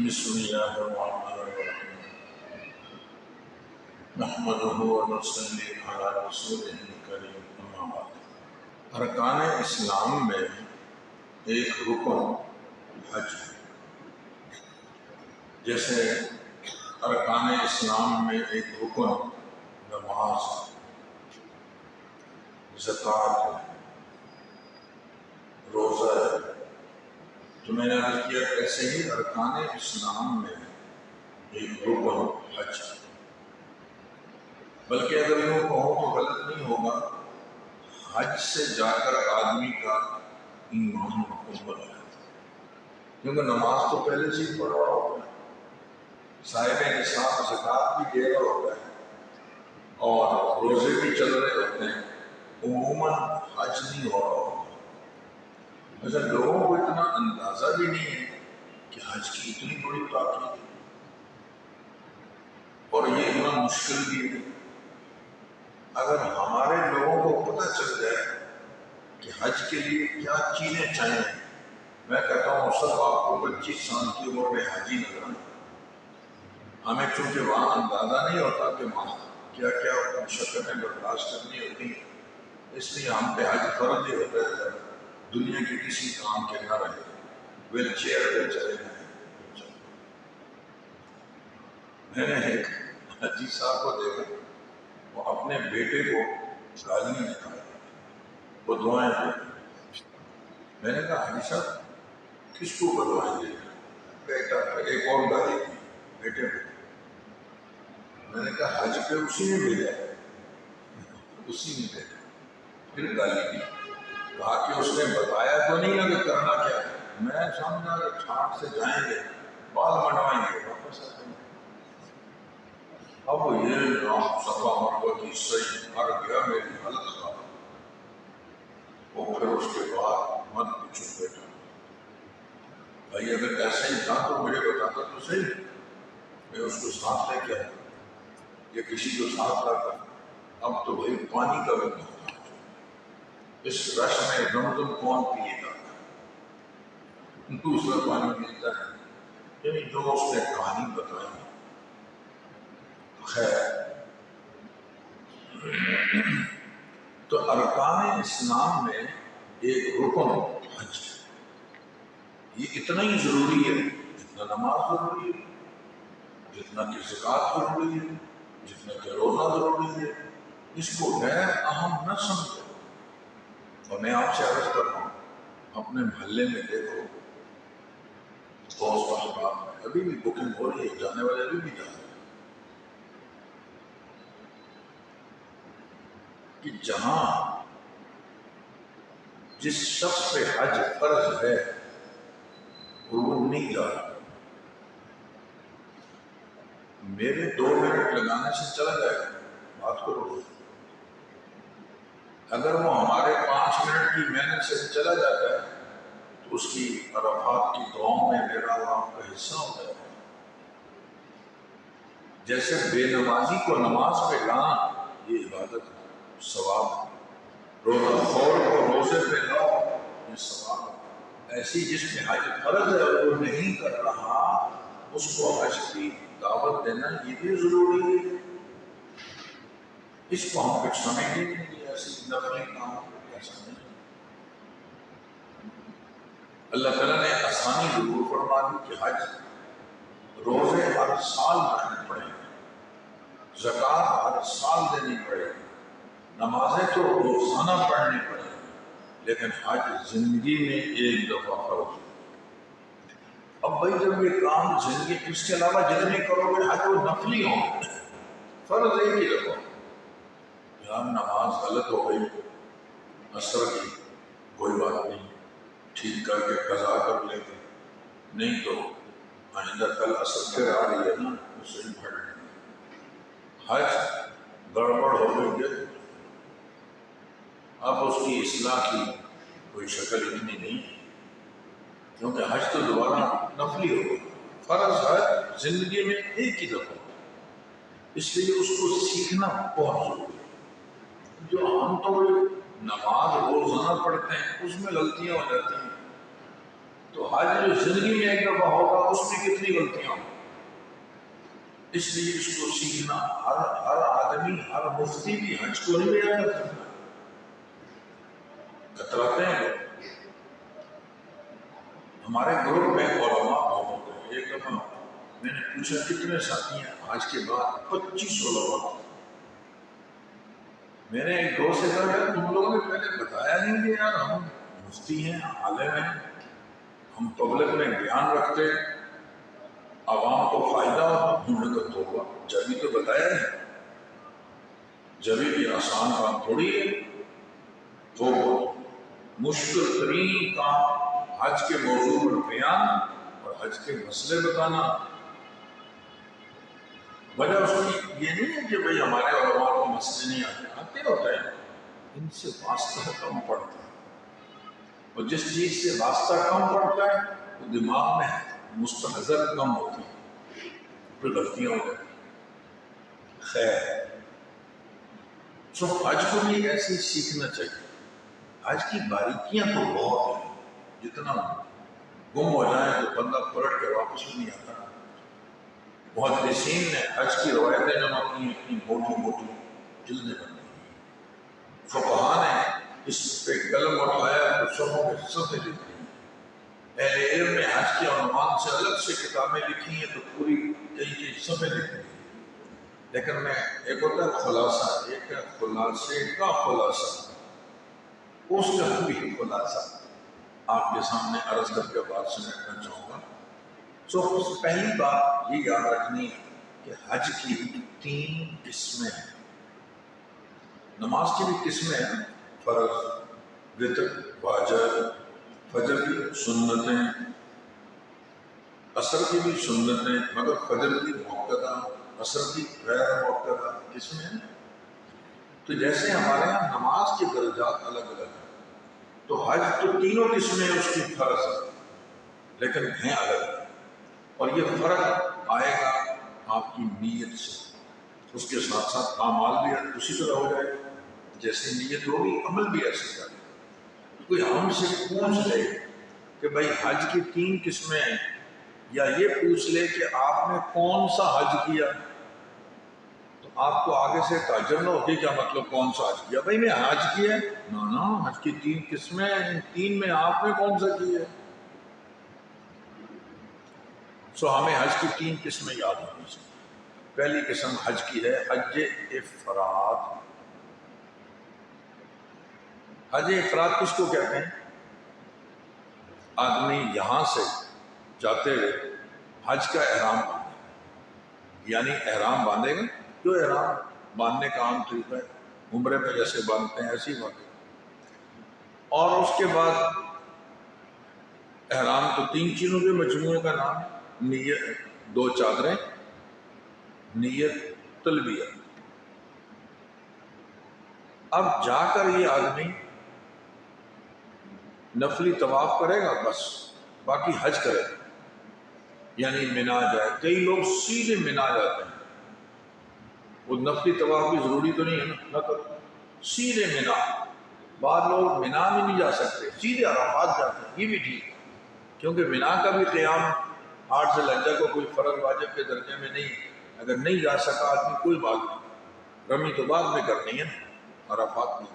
بسم اللہ الرحمن الرحیم نحمدہ ونصلی علی رسولہ الکریم اما بعد۔ ارکان اسلام میں ایک رکن حج ہے، جیسے ارکان اسلام میں ایک رکن نماز، زکوٰۃ، روزہ ہے۔ تو میں نے عرض کیا ایسے ہی ارکان اسلام میں ایک رکن حج ہے، بلکہ اگر یوں کہوں تو غلط نہیں ہوگا، حج سے جا کر آدمی کا ایمان مکمل ہے، کیونکہ نماز تو پہلے سے ہی پڑھ رہا ہوتا ہے، صاحب نصاب زکوٰۃ بھی دے رہا ہوتا ہے اور روزے بھی چل رہے ہوتے ہیں، عموماً حج نہیں ہو رہا ہوتا۔ اچھا، لوگوں کو اتنا اندازہ بھی نہیں ہے کہ حج کی اتنی بڑی تاکید ہے اور یہ اتنا مشکل بھی ہے۔ اگر ہمارے لوگوں کو پتہ چل جائے کہ حج کے لیے کیا چیزیں چاہیے، میں کہتا ہوں سب آپ کو 25 سال کی عمر میں حاجی نظر آئے۔ ہمیں چونکہ وہاں اندازہ نہیں ہوتا کہ وہاں کیا کیا مشقتیں برداشت کرنی ہوتی ہیں، اس لیے ہم پہ حج فرض ہی ہوتا ہے، دنیا کے کسی کام کے نہ رہے، ویل چیئر پہ چلے گئے۔ میں نے ایک حاجی صاحب کو دیکھا، وہ اپنے بیٹے کو گالیاں دیتا ہے، وہ دعائیں دیتا ہے۔ میں نے کہا حاجی صاحب کس کو دعائیں دے رہے؟ بیٹا ایک اور گالی دی، بیٹے کو۔ میں نے کہا حج پہ اسی نے بھیجا، اسی نے بھیجا، پھر گالی دی۔ کہا کہ اس نے بتایا تو نہیں نا کہ کرنا کیا ہے۔ میں سمجھا کہ ٹھاٹ سے جائیں گے، بال منڈوائیں گے، واپس آتے ہیں۔ اب یہ نام صفا مروا کی صحیح مر گیا، میری حالت خراب۔ وہ پھر اس کے بعد مت پوچھو بیٹا، بھائی اگر ایسا ہی تھا تو مجھے بتاتا تو صحیح، میں اس کو ساتھ لے کے آتا یا کسی کو ساتھ لاتا۔ اب تو بھائی پانی کا بھی نہیں، اس رش میں زمزم کون پیے گا، دوسرا پانی ملتا ہے۔ یعنی جو اس نے کہانی بتائی۔ خیر، تو ارکان اسلام میں ایک رکن حج ہے۔ یہ اتنا ہی ضروری ہے جتنا نماز ضروری ہے، جتنا کہ زکوٰۃ ضروری ہے، جتنا کہ روزہ ضروری ہے۔ اس کو غیر اہم نہ سمجھو۔ اور میں آپ سے عرض کر رہا ہوں، اپنے محلے میں دیکھو، دوست احباب میں ابھی بھی بکنگ ہو رہی ہے، جانے والے ابھی بھی جا رہے ہیں، کہ جہاں جس شخص پہ حج فرض ہے وہ نہیں جا رہا، میرے 2 منٹ لگانے سے چلا جائے گا، بات کرو۔ اگر وہ ہمارے 5 منٹ کی محنت سے چلا جاتا ہے تو اس کی عرفات کی دعاؤں میں میرا اور آپ کا حصہ ہوتا ہے۔ جیسے بے نمازی کو نماز پہ لانا یہ عبادت ہے، ثواب ہے۔ روزہ خور کو روزے پہ لاؤ، یہ ثواب ہے۔ ایسی جس میں حج فرض ہے وہ نہیں کر رہا، اس کو حج کی دعوت دینا یہ بھی ضروری ہے۔ اس کو ہم کچھ سمجھیں گے نہیں، ایسی نفلی کام ایسا نہیں۔ اللہ تعالیٰ نے آسانی ضرور فرما دی کہ حج روزے ہر سال رکھنے پڑیں گے، زکوٰۃ ہر سال دینی پڑے گی، نمازیں تو روزانہ پڑھنی پڑیں گی، لیکن حج زندگی میں ایک دفعہ فرض ہے۔ اب بھائی جب یہ کام زندگی، اس کے علاوہ جتنے کرو گے حج وہ نفلی ہوں، فرض ایک ہی دفعہ۔ یار نماز غلط ہو گئی عصر کی، کوئی بات نہیں، ٹھیک کر کے قضا کر لیں گے، نہیں تو آئندہ کل عصر پھر آ رہی ہے نا، اسے ہی پڑھ لیں گے۔ حج گڑبڑ ہو گئی ہے، اب اس کی اصلاح کی کوئی شکل اتنی نہیں ہے، کیونکہ حج تو دوبارہ نفلی ہو گئی، فرض حج زندگی میں ایک ہی دفعہ، اس لیے اس کو سیکھنا بہت ضروری ہے۔ جو ہم تو نماز روزانہ پڑھتے ہیں اس میں غلطیاں ہو جاتی ہیں، تو حج جو زندگی میں ایک دفعہ ہوگا اس میں کتنی غلطیاں ہوں، اس لیے اس کو سیکھنا ہر آدمی، ہر مفتی بھی حج کو نہیں بیان کر سکتا، کتراتے ہیں لوگ۔ ہمارے گروپ میں علماء بہت ہوتے ہیں، ایک دفعہ میں نے پوچھا کتنے ساتھی ہیں آج کے بعد؟ 25 علماء۔ میں نے ایک دوست سے کہا یار تم لوگوں نے پہلے بتایا نہیں کہ یار ہم مفتی ہیں، عالم ہیں، ہم پبلک میں بیان رکھتے ہیں، عوام کو فائدہ ہوتا۔ انہوں نے کہا توبہ، جبھی تو بتایا نہیں، جبھی بھی آسان کام تھوڑی ہے۔ تو مشکل ترین کام حج کے موضوع پر بیان اور حج کے مسئلے بتانا۔ وجہ اس کی یہ نہیں ہے کہ بھئی ہمارے علماء کو مسئلے نہیں آتے ہوتے ہیں، ان سے واسطہ کم پڑتا ہے، اور جس چیز سے واسطہ کم پڑتا ہے وہ دماغ میں مستحضر کم ہوتی ہے، پھر غلطیاں ہو جاتی ہیں۔ خیر، تو حج کو بھی ایسے ہی سیکھنا چاہیے۔ حج کی باریکیاں تو بہت ہیں، جتنا گم ہو جائیں تو بندہ پلٹ کے واپس بھی نہیں آتا۔ محدثین نے حج کی روایتیں جمع کی ہیں، اتنی موٹی موٹی جلدیں بنی ہیں۔ فقہاء نے اس پہ قلم اٹھایا تو صفوں کے صفحے لکھے ہیں۔ اہل علم نے حج کے عنوان سے الگ سے کتابیں لکھی ہیں تو پوری کئی صفحے لکھی ہیں۔ لیکن میں ایک ہوتا ہے خلاصہ، ایک ہے خلاصے کا خلاصہ، اس کا بھی خلاصہ آپ کے سامنے عرض کر کے بات سمجھنا چاہوں گا۔ تو پہلی بات یہ یاد رکھنی ہے کہ حج کی 3 قسمیں ہیں۔ نماز کی بھی قسمیں ہیں، فرض، وتر، فجر کی سنتیں، عصر کی بھی سنتیں، مگر فجر کی موقعہ، عصر کی غیر موقعہ قسمیں ہیں۔ تو جیسے ہمارے یہاں نماز کے درجات الگ الگ ہیں، تو حج تو تینوں قسمیں اس کی فرض ہے، لیکن ہیں الگ الگ، اور یہ فرق آئے گا آپ کی نیت سے۔ اس کے ساتھ ساتھ اعمال بھی اسی طرح ہو جائے گا، جیسے نیت ہوگی عمل بھی ایسے کرے۔ کوئی ہم سے پوچھ لے کہ بھائی حج کی 3 قسمیں ہیں، یا یہ پوچھ لے کہ آپ نے کون سا حج کیا، تو آپ کو آگے سے تعجب نہ ہوگی کیا مطلب کون سا حج کیا؟ بھائی میں حج کیا، نا حج کی 3 قسمیں ہیں، ان 3 میں آپ نے کون سا کیا؟ سو ہمیں حج کی 3 قسمیں یاد ہونی چاہیے۔ پہلی قسم حج کی ہے حج افراد۔ حج افراد کس کو کہتے ہیں؟ آدمی یہاں سے جاتے ہوئے حج کا احرام باندھے گا، یعنی احرام باندھے گا، جو احرام باندھنے کا عام طریقہ ہے، عمرے پہ جیسے باندھتے ہیں ایسے ہی باندھے گا۔ اور اس کے بعد احرام تو 3 چیزوں کے مجموعے کا نام ہے، نیت، 2 چادریں، نیت، تلبیہ۔ اب جا کر یہ آدمی نفلی طواف کرے گا، بس باقی حج کرے گا، یعنی منا جائے۔ کئی لوگ سیدھے منا جاتے ہیں، وہ نفلی طواف بھی ضروری تو نہیں ہے نہ کرو، سیدھے منا۔ بعض لوگ منا بھی نہیں جا سکتے، سیدھے عرفات جاتے ہیں، یہ بھی ٹھیک ہے، کیونکہ منا کا بھی قیام 8 ذی الحجہ کو کوئی فرض واجب کے درجے میں نہیں ہے۔ اگر نہیں جا سکا آدمی کوئی بات نہیں، رمی تو بعد میں کرنی ہے، عرفات نہیں۔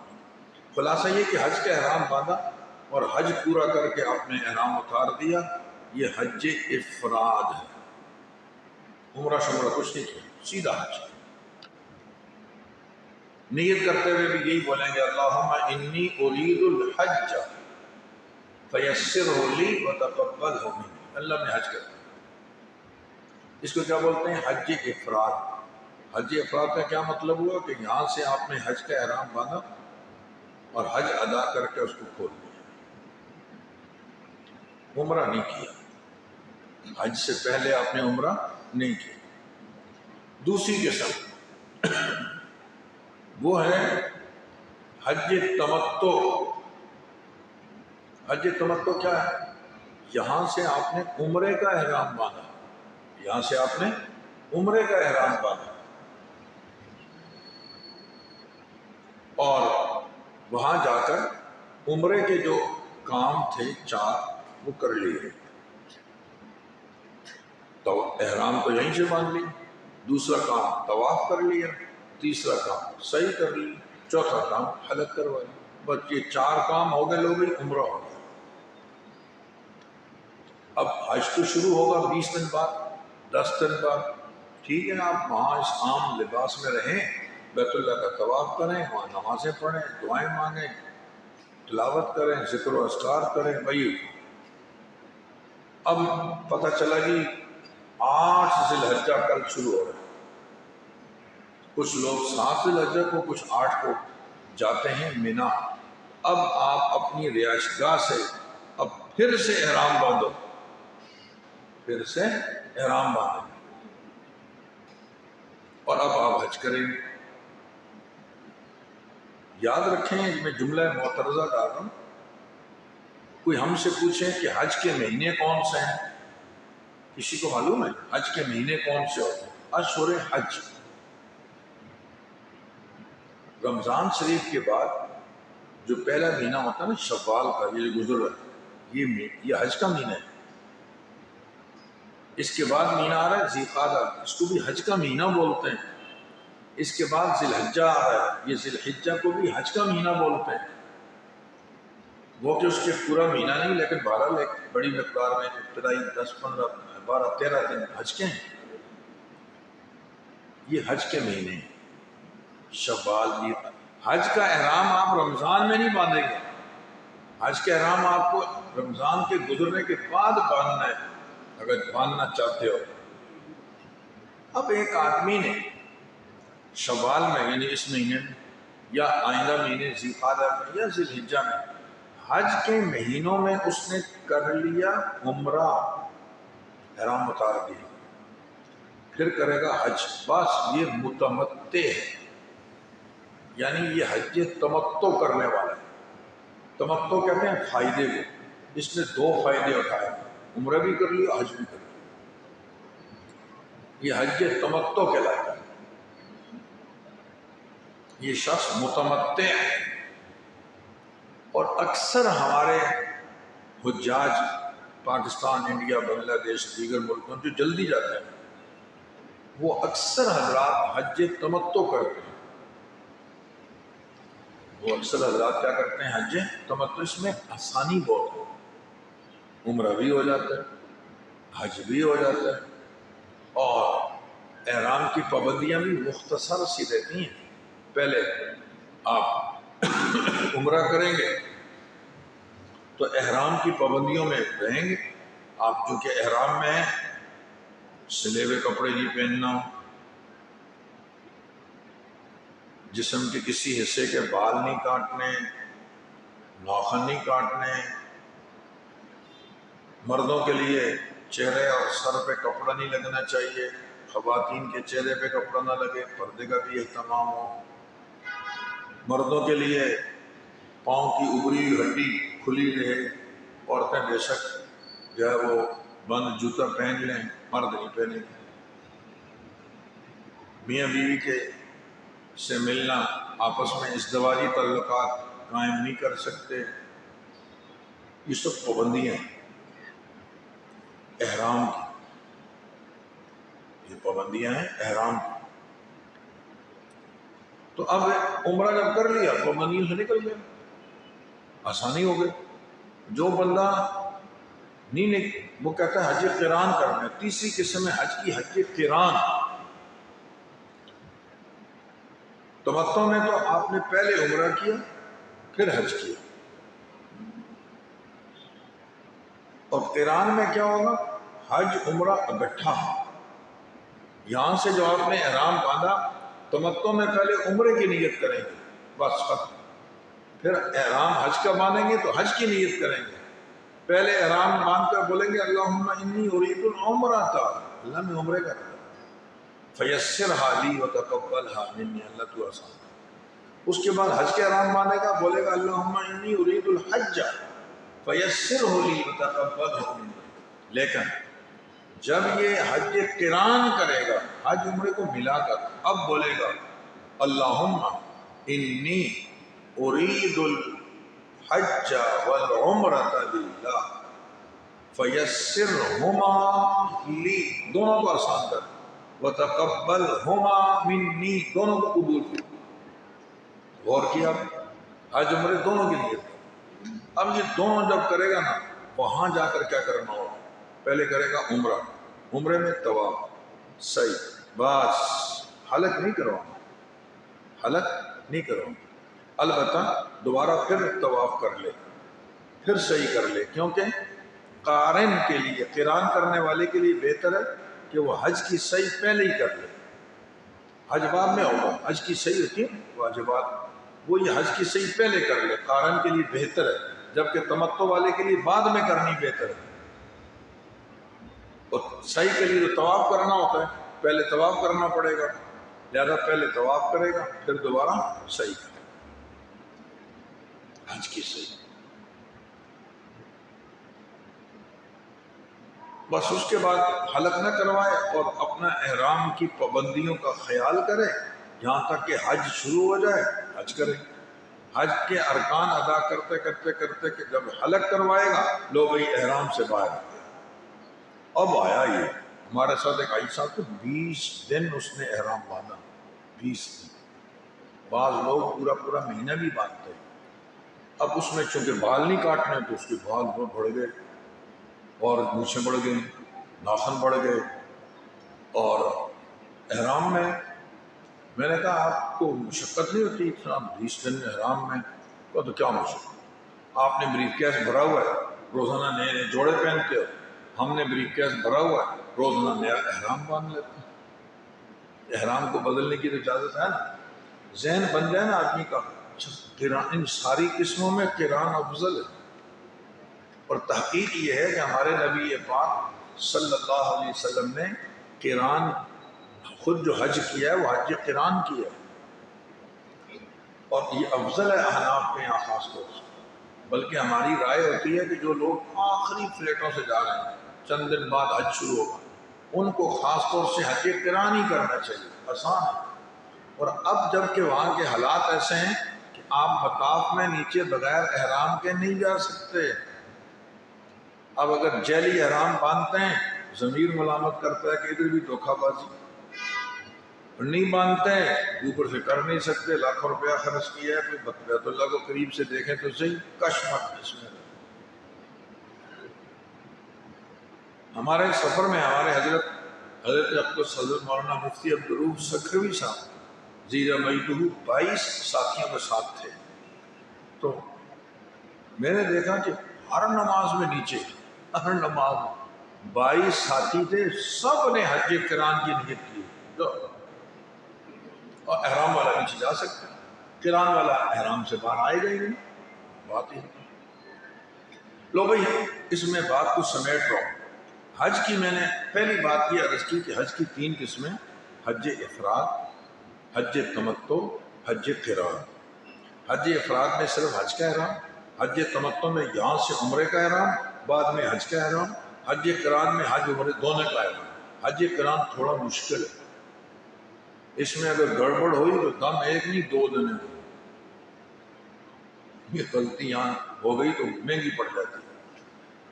خلاصہ یہ کہ حج کا احرام باندھا اور حج پورا کر کے آپ نے احرام اتار دیا، یہ حج افراد ہے، عمرہ شمرہ کچھ نہیں کیا، سیدھا حج۔ نیت کرتے ہوئے بھی یہی بولیں گے اللہم انی ارید الحج فیسرہ لی وتقبلہ منی، اللہ میں حج کرتا ہوں۔ اس کو کیا بولتے ہیں؟ حج افراد۔ حج افراد کا کیا مطلب ہوا کہ یہاں سے آپ نے حج کا احرام باندھا اور حج ادا کر کے اس کو کھول دیا، عمرہ نہیں کیا، حج سے پہلے آپ نے عمرہ نہیں کیا۔ دوسری قسم وہ ہے حج تمتع۔ حج تمتع کیا ہے؟ یہاں سے آپ نے عمرے کا احرام باندھا، یہاں سے آپ نے عمرے کا احرام باندھا، اور وہاں جا کر عمرے کے جو کام تھے 4 وہ کر لیے، تو احرام تو یہیں سے باندھ لی، دوسرا کام طواف کر لیا، تیسرا کام صحیح کر لی، چوتھا کام حلق کروا لی، بس یہ 4 کام ہو گئے، لوگ عمرہ ہو گیا۔ اب حج تو شروع ہوگا 20 دن بعد، 10 دن بعد، ٹھیک ہے، آپ وہاں اس عام لباس میں رہیں، بیت اللہ کا طواف کریں، وہاں نمازیں پڑھیں، دعائیں مانگیں، تلاوت کریں، ذکر و اذکار کریں بھائی۔ اب پتہ چلا جی 8 ذی الحجہ کل شروع ہو رہا ہے، کچھ لوگ 7 ذی الحجہ کو، کچھ 8 کو جاتے ہیں مینا۔ اب آپ اپنی رہائش گاہ سے اب پھر سے احرام باندھو، پھر سے احرام باندھو، اور اب آپ حج کریں گے۔ یاد رکھیں، میں جملہ معترضہ ڈال رہا ہوں، کوئی ہم سے پوچھے کہ حج کے مہینے کون سے ہیں، کسی کو معلوم ہے حج کے مہینے کون سے ہوتے ہیں؟ اشہر حج، رمضان شریف کے بعد جو پہلا مہینہ ہوتا ہے نا شوال کا، یہ گزر رہا ہے، یہ حج کا مہینہ ہے۔ اس کے بعد مہینہ آ رہا ہے ذی القعدہ، اس کو بھی حج کا مہینہ بولتے ہیں۔ اس کے بعد ذی الحجہ آ رہا ہے، یہ ذی الحجہ کو بھی حج کا مہینہ بولتے ہیں۔ وہ کہ اس کے پورا مہینہ نہیں، لیکن بہرحال ایک بڑی مقدار میں ابتدائی 10 15 12 13 دن حج کے ہیں، یہ حج کے مہینے ہیں۔ شوال، یہ حج کا احرام آپ رمضان میں نہیں باندھیں گے، حج کا احرام آپ کو رمضان کے گزرنے کے بعد باندھنا ہے اگر باندھنا چاہتے ہو۔ اب ایک آدمی نے شوال میں، یعنی اس مہینے میں، یا آئندہ مہینے ذی القعدہ میں یا ذی الحجہ میں، حج کے مہینوں میں اس نے کر لیا عمرہ، احرام اتار دیا، پھر کرے گا حج، بس یہ متمتع ہے، یعنی یہ حج تمتع کرنے والا ہے۔ تمتع کہتے ہیں فائدے کو، اس نے 2 فائدے اٹھائے، عمرہ بھی کر لیا، حج بھی کر لیا، یہ حج تمتع کہلاتا ہے۔ یہ شخص متمتع ہے، اور اکثر ہمارے حجاج پاکستان، انڈیا، بنگلہ دیش، دیگر ملکوں جو جلدی جاتے ہیں، وہ اکثر حضرات حج تمتع کرتے ہیں۔ وہ اکثر حضرات کیا کرتے ہیں؟ حج تمتع، اس میں آسانی بہت ہے، عمرہ بھی ہو جاتا ہے، حج بھی ہو جاتا ہے، اور احرام کی پابندیاں بھی مختصر سی رہتی ہیں۔ پہلے آپ عمرہ کریں گے تو احرام کی پابندیوں میں رہیں گے، آپ چونکہ احرام میں ہیں، سلے ہوئے کپڑے نہیں پہننا، جسم کے کسی حصے کے بال نہیں کاٹنے، ناخن نہیں کاٹنے، مردوں کے لیے چہرے اور سر پہ کپڑا نہیں لگنا چاہیے، خواتین کے چہرے پہ کپڑا نہ لگے، پردے کا بھی اہتمام ہو، مردوں کے لیے پاؤں کی ابری ہوئی ہڈی کھلی رہے، عورتیں بے شک جو ہے وہ بند جوتا پہن لیں، مرد نہیں پہنیں گے، میاں بیوی کے سے ملنا، آپس میں ازدواجی تعلقات قائم نہیں کر سکتے، یہ سب پابندیاں ہیں احرام کی، یہ پابندیاں ہیں احرام کی۔ تو اب عمرہ جب کر لیا پابندیوں سے نکل گیا، آسانی ہو گئی۔ جو بندہ نہیں وہ کہتا ہے حج قران کرنا ہے، تیسری قسم ہے حج کی، حج قران۔ تمتع میں تو آپ نے پہلے عمرہ کیا پھر حج کیا، اور قران میں کیا ہوگا؟ حج عمرہ اکٹھا۔ یہاں سے جو آپ نے احرام باندھا، تمتع میں پہلے عمرے کی نیت کریں گے، بس ختم، پھر احرام حج کا باندھیں گے تو حج کی نیت کریں گے، پہلے احرام باندھ کر بولیں گے اللہم انی ارید العمرۃ، اللہ میں عمرے کا کرتا فیسرھا لی وتقبلھا منی، اللہ تو آسان۔ اس کے بعد حج کے احرام باندھے گا، بولے گا اللہم انی ارید الحج فیسرہ لی وتقبلہ منی۔ لیکن جب یہ حج قران کرے گا، حج عمرے کو ملا کر، اب بولے گا اللہم انی ارید الحج والعمرۃ للہ، فَيَسِّرْهُمَا لی، دونوں کو آسان کر، وَتَقَبَّلْهُمَا مِنِّی، دونوں کو قبول کر۔ غور کیا، حج عمرے دونوں کی نیت ہے۔ اب یہ دونوں جب کرے گا نا، وہاں جا کر کیا کرنا ہوگا؟ پہلے کرے گا عمرہ، عمرے میں طواف، سعی، بس حلق نہیں کروانا، حلق نہیں کروانا، البتہ دوبارہ پھر طواف کر لے، پھر سعی کر لے، کیونکہ قارن کے لیے، قران کرنے والے کے لیے بہتر ہے کہ وہ حج کی سعی پہلے ہی کر لے، حج بعد میں ہوگا، حج کی سعی ہوتی ہے واجبات، وہ یہ حج کی سعی پہلے کر لے، قارن کے لیے بہتر ہے، جبکہ تمتع والے کے لیے بعد میں کرنی بہتر ہے۔ اور سعی کے لیے جو طواف کرنا ہوتا ہے، پہلے طواف کرنا پڑے گا، لہذا پہلے طواف کرے گا، پھر دوبارہ سعی کرے گا، حج کی سعی۔ بس اس کے بعد حلق نہ کروائے اور اپنا احرام کی پابندیوں کا خیال کرے، یہاں تک کہ حج شروع ہو جائے حج کرے۔ حج کے ارکان ادا کرتے کرتے کرتے کہ جب حلق کروائے گا، لو بھئی احرام سے باہر آ گیا۔ اب آیا یہ ہمارے ساتھ ایک آئی صاحب کو 20 دن اس نے احرام باندھا، 20 دن، بعض لوگ پورا پورا مہینہ بھی باندھتے ہیں۔ اب اس میں چونکہ بال نہیں کاٹنے تو اس کے بال بہت بڑھ گئے، اور مونچھیں بڑھ گئی، ناخن بڑھ گئے، اور احرام میں نے کہا آپ کو مشقت نہیں ہوتی اتنا 20 دن احرام میں؟ کہا تو کیا مشقت، آپ نے بریف کیس بھرا ہوا ہے، روزانہ نئے نئے جوڑے پہنتے ہو، ہم نے بریف کیس بھرا ہوا ہے، روزانہ نیا احرام باندھ لیتے ہیں۔ احرام کو بدلنے کی تو اجازت ہے نا، ذہن بن جائے نا آدمی کا، ان ساری قسموں میں قران افضل ہے۔ اور تحقیق یہ ہے کہ ہمارے نبی پاک صلی اللہ علیہ وسلم نے قران، خود جو حج کیا ہے وہ حج قران کیا ہے، اور یہ افضل ہے احناف میں خاص طور سے۔ بلکہ ہماری رائے ہوتی ہے کہ جو لوگ آخری فلیٹوں سے جا رہے ہیں، چند دن بعد حج شروع ہوگا، ان کو خاص طور سے حج قران ہی کرنا چاہیے، آسان ہے۔ اور اب جب کہ وہاں کے حالات ایسے ہیں کہ آپ مطاف میں نیچے بغیر احرام کے نہیں جا سکتے۔ اب اگر جعلی احرام باندھتے ہیں، ضمیر ملامت کرتا ہے کہ ادھر بھی دھوکہ بازی، اور نہیں باندھتے ہیں اوپر سے کر نہیں سکتے، لاکھوں روپیہ خرچ کیا ہے، کوئی بیت اللہ کو قریب سے دیکھیں تو صحیح، کش مت اس میں۔ ہمارے سفر میں ہمارے حضرت اقدس حضرت مولانا مفتی عبدالروف سکھروی صاحب زیرہ مجدہ 22 ساتھیوں کے ساتھ تھے، تو میں نے دیکھا کہ ہر نماز میں نیچے، ہر نماز میں 22 ساتھی تھے، سب نے حج قران کی نیت کی، اور احرام والا نیچے جا سکتا ہے، قران والا احرام سے باہر آئے گا ہی نہیں، بات ہی نہیں۔ لو بھئی اس میں بات کو سمیٹ رہا ہوں۔ حج کی میں نے پہلی بات یہ عرض کی کہ حج کی 3 قسمیں، حج افراد، حج تمتع، حج قران۔ حج افراد میں صرف حج کا احرام، حج تمتع میں یہاں سے عمرے کا احرام، بعد میں حج کا احرام، حج قران میں حج عمرے دونوں کا احرام۔ حج قران تھوڑا مشکل ہے، اس میں اگر گڑبڑ ہوئی تو دم ایک نہیں 2 دن ہے، یہ غلطی یہاں ہو گئی تو مہنگی پڑ جاتی ہے،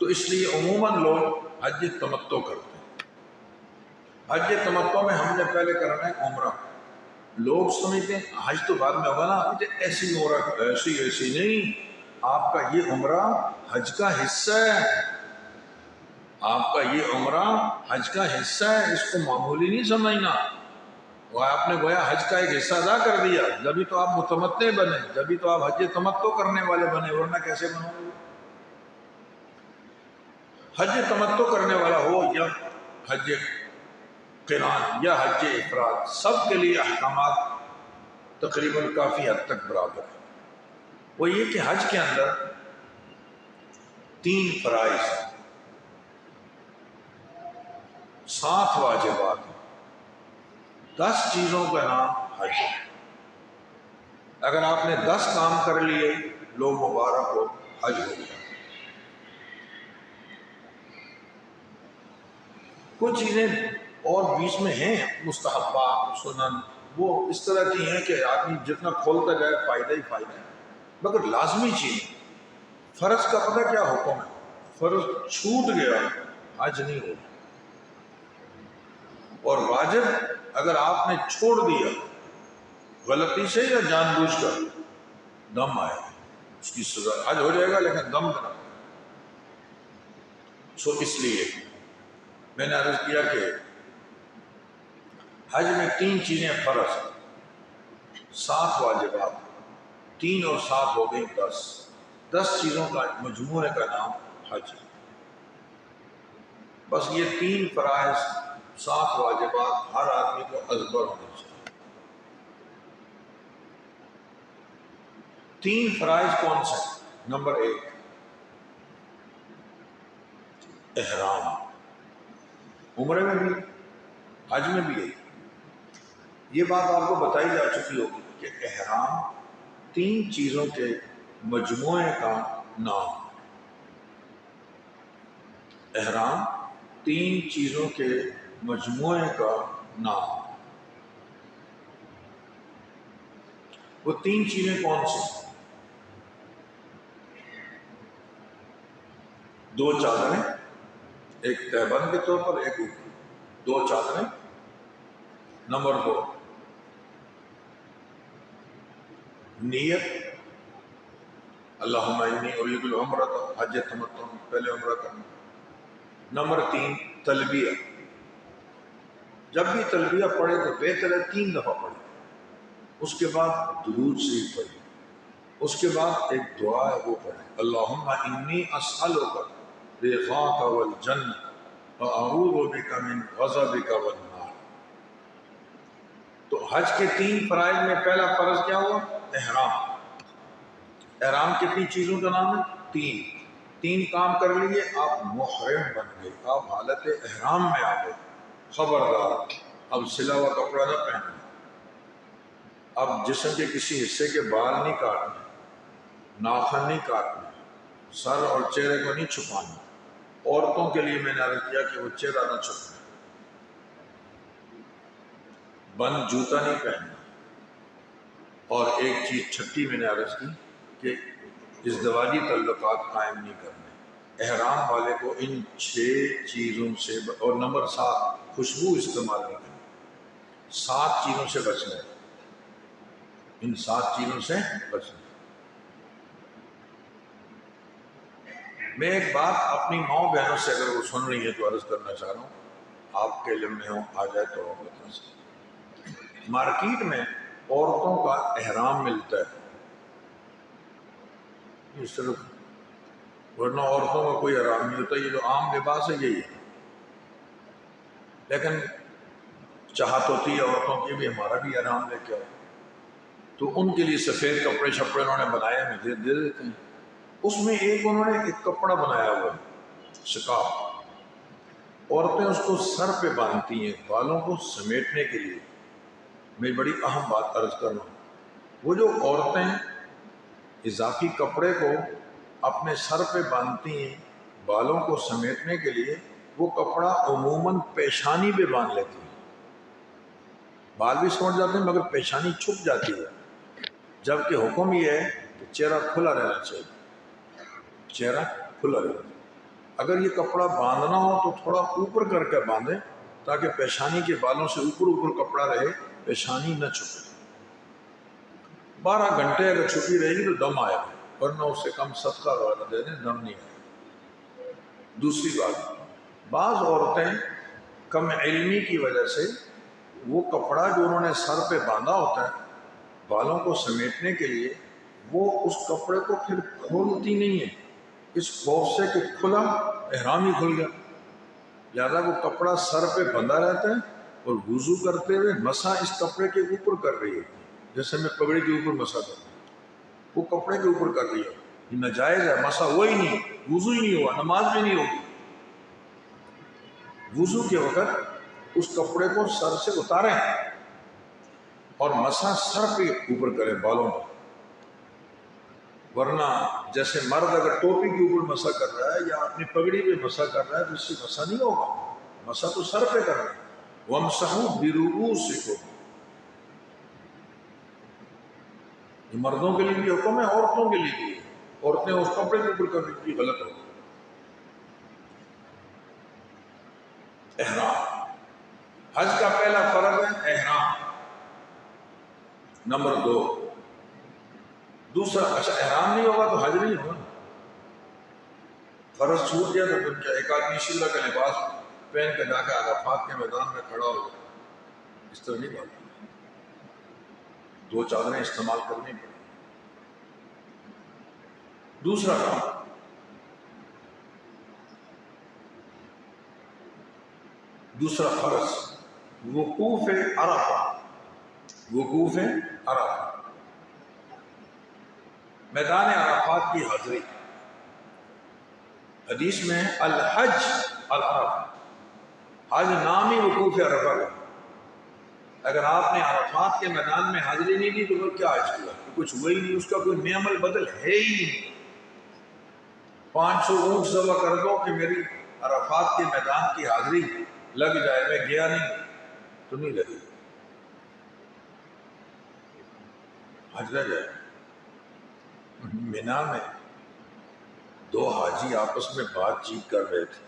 تو اس لیے عموماً لوگ حج تمتع کرتے ہیں۔ حج تمتع میں ہم نے پہلے کرنا ہے عمرہ۔ لوگ سمجھتے ہیں حج تو بعد میں ہوگا نا، ایسی عمرہ ایسی نہیں، آپ کا یہ عمرہ حج کا حصہ ہے، آپ کا یہ عمرہ حج کا حصہ ہے، اس کو معمولی نہیں سمجھنا۔ وہ آپ نے گویا حج کا ایک حصہ ادا کر دیا، جبھی تو آپ متمتع بنے، جبھی تو آپ حج تمتع کرنے والے بنے، ورنہ کیسے بنو گے؟ حج تمتع کرنے والا ہو یا حج قران یا حج افراد، سب کے لیے احکامات تقریباً کافی حد تک برابر ہے۔ وہ یہ کہ حج کے اندر 3 فرائض، 7 واجبات، 10 چیزوں کا نام حج ہے۔ اگر آپ نے 10 کام کر لیے، لو مبارک ہو، حج ہو گیا۔ کچھ چیزیں اور بیچ میں ہیں مستحبات، سنن، وہ اس طرح کی ہیں کہ آدمی جتنا کھولتا جائے فائدہ ہی فائدہ ہے، مگر لازمی چیز۔ فرض کا پتہ کیا حکم ہے؟ فرض چھوٹ گیا حج نہیں ہوگا، اور واجب اگر آپ نے چھوڑ دیا غلطی سے یا جان بوجھ کر، دم آئے اس کی سزا، حج ہو جائے گا لیکن دم کرنا۔ سو اس لیے میں نے عرض کیا کہ حج میں 3 چیزیں فرض، 7 واجبات، 3 اور 7 ہو گئی 10، 10 چیزوں کا مجموعے کا نام حج ہے۔ بس یہ 3 فرائض 7 واجبات ہر آدمی کو ازبر ہونے چاہیے۔ 3 فرائض کون سے؟ نمبر 1 احرام، عمرے میں بھی حج میں بھی ہے۔ یہ بات آپ کو بتائی جا چکی ہوگی کہ احرام 3 چیزوں کے مجموعے کا نام، احرام 3 چیزوں کے مجموعے کا نام۔ وہ 3 چیزیں کون سی؟ 2 چادریں، ایک تہبند کے طور پر، ایک اوپر، 2 چادریں۔ نمبر 2 نیت، اللہم انی ارید العمرۃ، حج تمتع، پہلے عمرہ کرنا۔ نمبر 3 تلبیہ، جب بھی تلبیہ پڑھے تو بہتر ہے 3 دفعہ پڑھے، اس کے بعد درود شریف پڑھے، اس کے بعد ایک دعا ہے وہ پڑھے، اللہم انی اسألک رضاک والجنہ واعوذ بک من غضبک والنار۔ تو حج کے 3 فرائض میں پہلا فرض کیا ہوا؟ احرام۔ احرام کتنی چیزوں کا نام ہے؟ 3 کام کر لیجیے آپ محرم بن گئے، آپ حالت احرام میں آ گئے۔ خبردار اب سلا ہوا کپڑا نہ پہننا، اب جسم کے کسی حصے کے بال نہیں کاٹنے، ناخن نہیں کاٹنا، سر اور چہرے کو نہیں چھپانا۔ عورتوں کے لیے میں نے عرض کیا کہ وہ چہرہ نہ چھپائیں، بند جوتا نہیں پہننا، اور ایک چیز چھٹی میں نے عرض کی کہ ازدواجی تعلقات قائم نہیں کرنے۔ احرام والے کو ان 6 چیزوں سے، اور نمبر 7 خوشبو استعمال نہیں کرنی، 7 چیزوں سے بچنا ہے، ان 7 چیزوں سے بچنا۔ میں ایک بات اپنی ماؤں بہنوں سے اگر وہ سن رہی ہے تو عرض کرنا چاہ رہا ہوں، آپ کے علم میں ہو آ جائے تو بتا سکتے۔ مارکیٹ میں عورتوں کا احرام ملتا ہے، اس طرح، ورنہ عورتوں کا کوئی احرام نہیں ہوتا، یہ جو عام لباس ہے یہی ہے۔ لیکن چاہت ہوتی ہے عورتوں کی بھی ہمارا بھی احرام لے کے آؤ، تو ان کے لیے سفید کپڑے شپڑے انہوں نے بنائے ہیں، دے دیتے ہیں۔ اس میں انہوں نے ایک کپڑا بنایا ہوا ہے سکارف، عورتیں اس کو سر پہ باندھتی ہیں بالوں کو سمیٹنے کے لیے۔ میں بڑی اہم بات عرض کر رہا ہوں، وہ جو عورتیں اضافی کپڑے کو اپنے سر پہ باندھتی ہیں بالوں کو سمیٹنے کے لیے، وہ کپڑا عموماً پیشانی پہ باندھ لیتی ہیں، بال بھی سمٹ جاتے ہیں مگر پیشانی چھپ جاتی ہے، جبکہ حکم یہ ہے کہ چہرہ کھلا رہنا چاہیے، چہرہ کھلا رہنا۔ اگر یہ کپڑا باندھنا ہو تو تھوڑا اوپر کر کے باندھیں تاکہ پیشانی کے بالوں سے اوپر کپڑا رہے، پیشانی نہ چھپے۔ 12 گھنٹے اگر چھپی رہے گی تو دم آئے گا، ورنہ اس سے کم صدقہ وغیرہ دے دیں، دم نہیں آئے گا۔ دوسری بات، بعض عورتیں کم علمی کی وجہ سے وہ کپڑا جو انہوں نے سر پہ باندھا ہوتا ہے بالوں کو سمیٹنے کے لیے، وہ اس کپڑے کو پھر کھولتی نہیں ہے، اس خوف سے کہ کھلا احرام ہی کھل گیا، لہٰذا وہ کپڑا سر پہ بندھا رہتا ہے، اور وضو کرتے ہوئے مسح اس کپڑے کے اوپر کر رہی ہے، جیسے میں پگڑی کے اوپر مسح کرتا ہوں، وہ کپڑے کے اوپر کر رہی ہے، یہ ناجائز ہے، مسح ہوا ہی نہیں، وضو ہی نہیں ہوا، نماز بھی نہیں ہوگی۔ وضو کے وقت اس کپڑے کو سر سے اتاریں اور مسح سر پہ اوپر کریں، بالوں پر، ورنہ جیسے مرد اگر ٹوپی کے اوپر مسح کر رہا ہے یا اپنی پگڑی پہ مسح کر رہا ہے تو اس سے مسح نہیں ہوگا، مسح تو سر پہ کرنا ہے۔ وَامْسَحُوا بِرُؤُوسِكُمْ، یہ مردوں کے لیے بھی حکم ہے، عورتوں کے لیے بھی، عورتیں اس کپڑے کے اوپر کرنے کی غلط ہوگی۔ احرام، حج کا پہلا فرض ہے احرام، نمبر 2۔ دوسرا، اچھا احرام نہیں ہوگا تو حج نہیں ہوگا، فرض چھوٹ گیا تو پھر کیا؟ ایک آدمی شلہ کا لباس پہن کے جا کے عرفات کے میدان میں کھڑا ہو جائے، اس طرح نہیں بات، 2 چادریں استعمال کرنی پڑیں۔ دوسرا کام، دوسرا فرض وقوف عرفہ، وقوف عرفہ، میدان عرفات کی حاضری۔ حدیث میں الحج العرفہ، حج نام ہی وقوف عرفہ کا، اگر آپ نے عرفات کے میدان میں حاضری نہیں دی تو پھر کیا حج کیا؟ کچھ ہوا ہی نہیں، اس کا کوئی نعم البدل ہے ہی نہیں۔ 500 اونٹ ذبح کر دو کہ میری عرفات کے میدان کی حاضری لگ جائے، میں گیا نہیں تو نہیں لگی، حج رہ جائے۔ مینا میں 2 حاجی آپس میں بات چیت کر رہے تھے،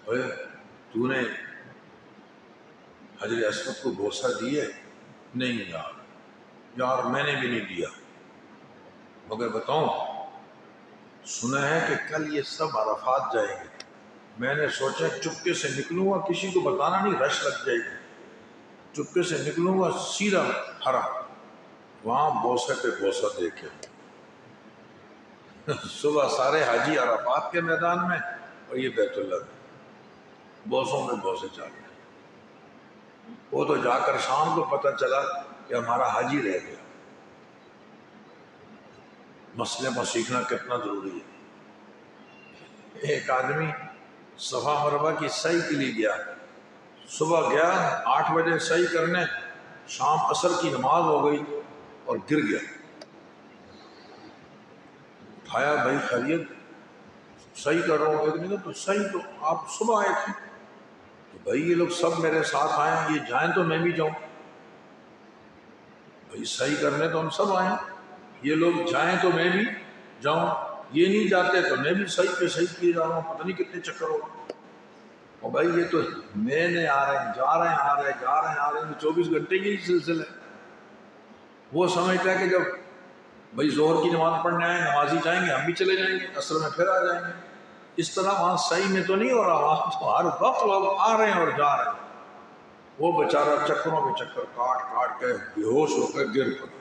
اے تو نے حجر اسود کو بوسہ دیے؟ نہیں یار میں نے بھی نہیں دیا، مگر بتاؤں سنا ہے کہ کل یہ سب عرفات جائیں گے، میں نے سوچا چپکے سے نکلوں گا، کسی کو بتانا نہیں، رش لگ جائے گی، چپکے سے نکلوں گا سیدھا حرم، وہاں بوسے پہ بوسہ دے کے صبح سارے حاجی عرفات کے میدان میں اور یہ بیت اللہ میں بوسوں میں بوسے چل رہے۔ وہ تو جا کر شام کو پتہ چلا کہ ہمارا حاجی رہ گیا۔ مسئلے کو سیکھنا کتنا ضروری ہے۔ ایک آدمی صفا مروہ کی سعی کے لیے گیا، صبح گیا 8 بجے سعی کرنے، شام عصر کی نماز ہو گئی اور گر گیا۔ اٹھایا، بھائی خیریت؟ صحیح کر رہا ہوں۔ ایک نے تو صحیح تو آپ صبح آئے تھے، تو بھائی یہ لوگ سب میرے ساتھ آئے ہیں، یہ جائیں تو میں بھی جاؤں، بھائی صحیح کرنے تو ہم سب آئے ہیں، یہ لوگ جائیں تو میں بھی جاؤں، یہ نہیں جاتے تو میں بھی صحیح پہ صحیح کیے جا رہا ہوں، پتہ نہیں کتنے چکر ہو۔ اور بھائی یہ تو میں نے آ رہے ہیں، جا رہے ہیں، آ رہے ہیں، جا رہے ہیں، آ رہے ہیں، 24 گھنٹے کی سلسلہ ہے۔ وہ سمجھتا ہے کہ جب بھائی ظہر کی نماز پڑھنے آئے، نمازی جائیں گے، ہم بھی چلے جائیں گے، عصر میں پھر آ جائیں گے۔ اس طرح وہاں صحیح میں تو نہیں ہو رہا، وہاں تو ہر وقت لوگ آ رہے ہیں اور جا رہے ہیں۔ وہ بیچارہ چکروں پہ چکر کاٹ کاٹ کے بے ہوش ہو کے گر پڑا۔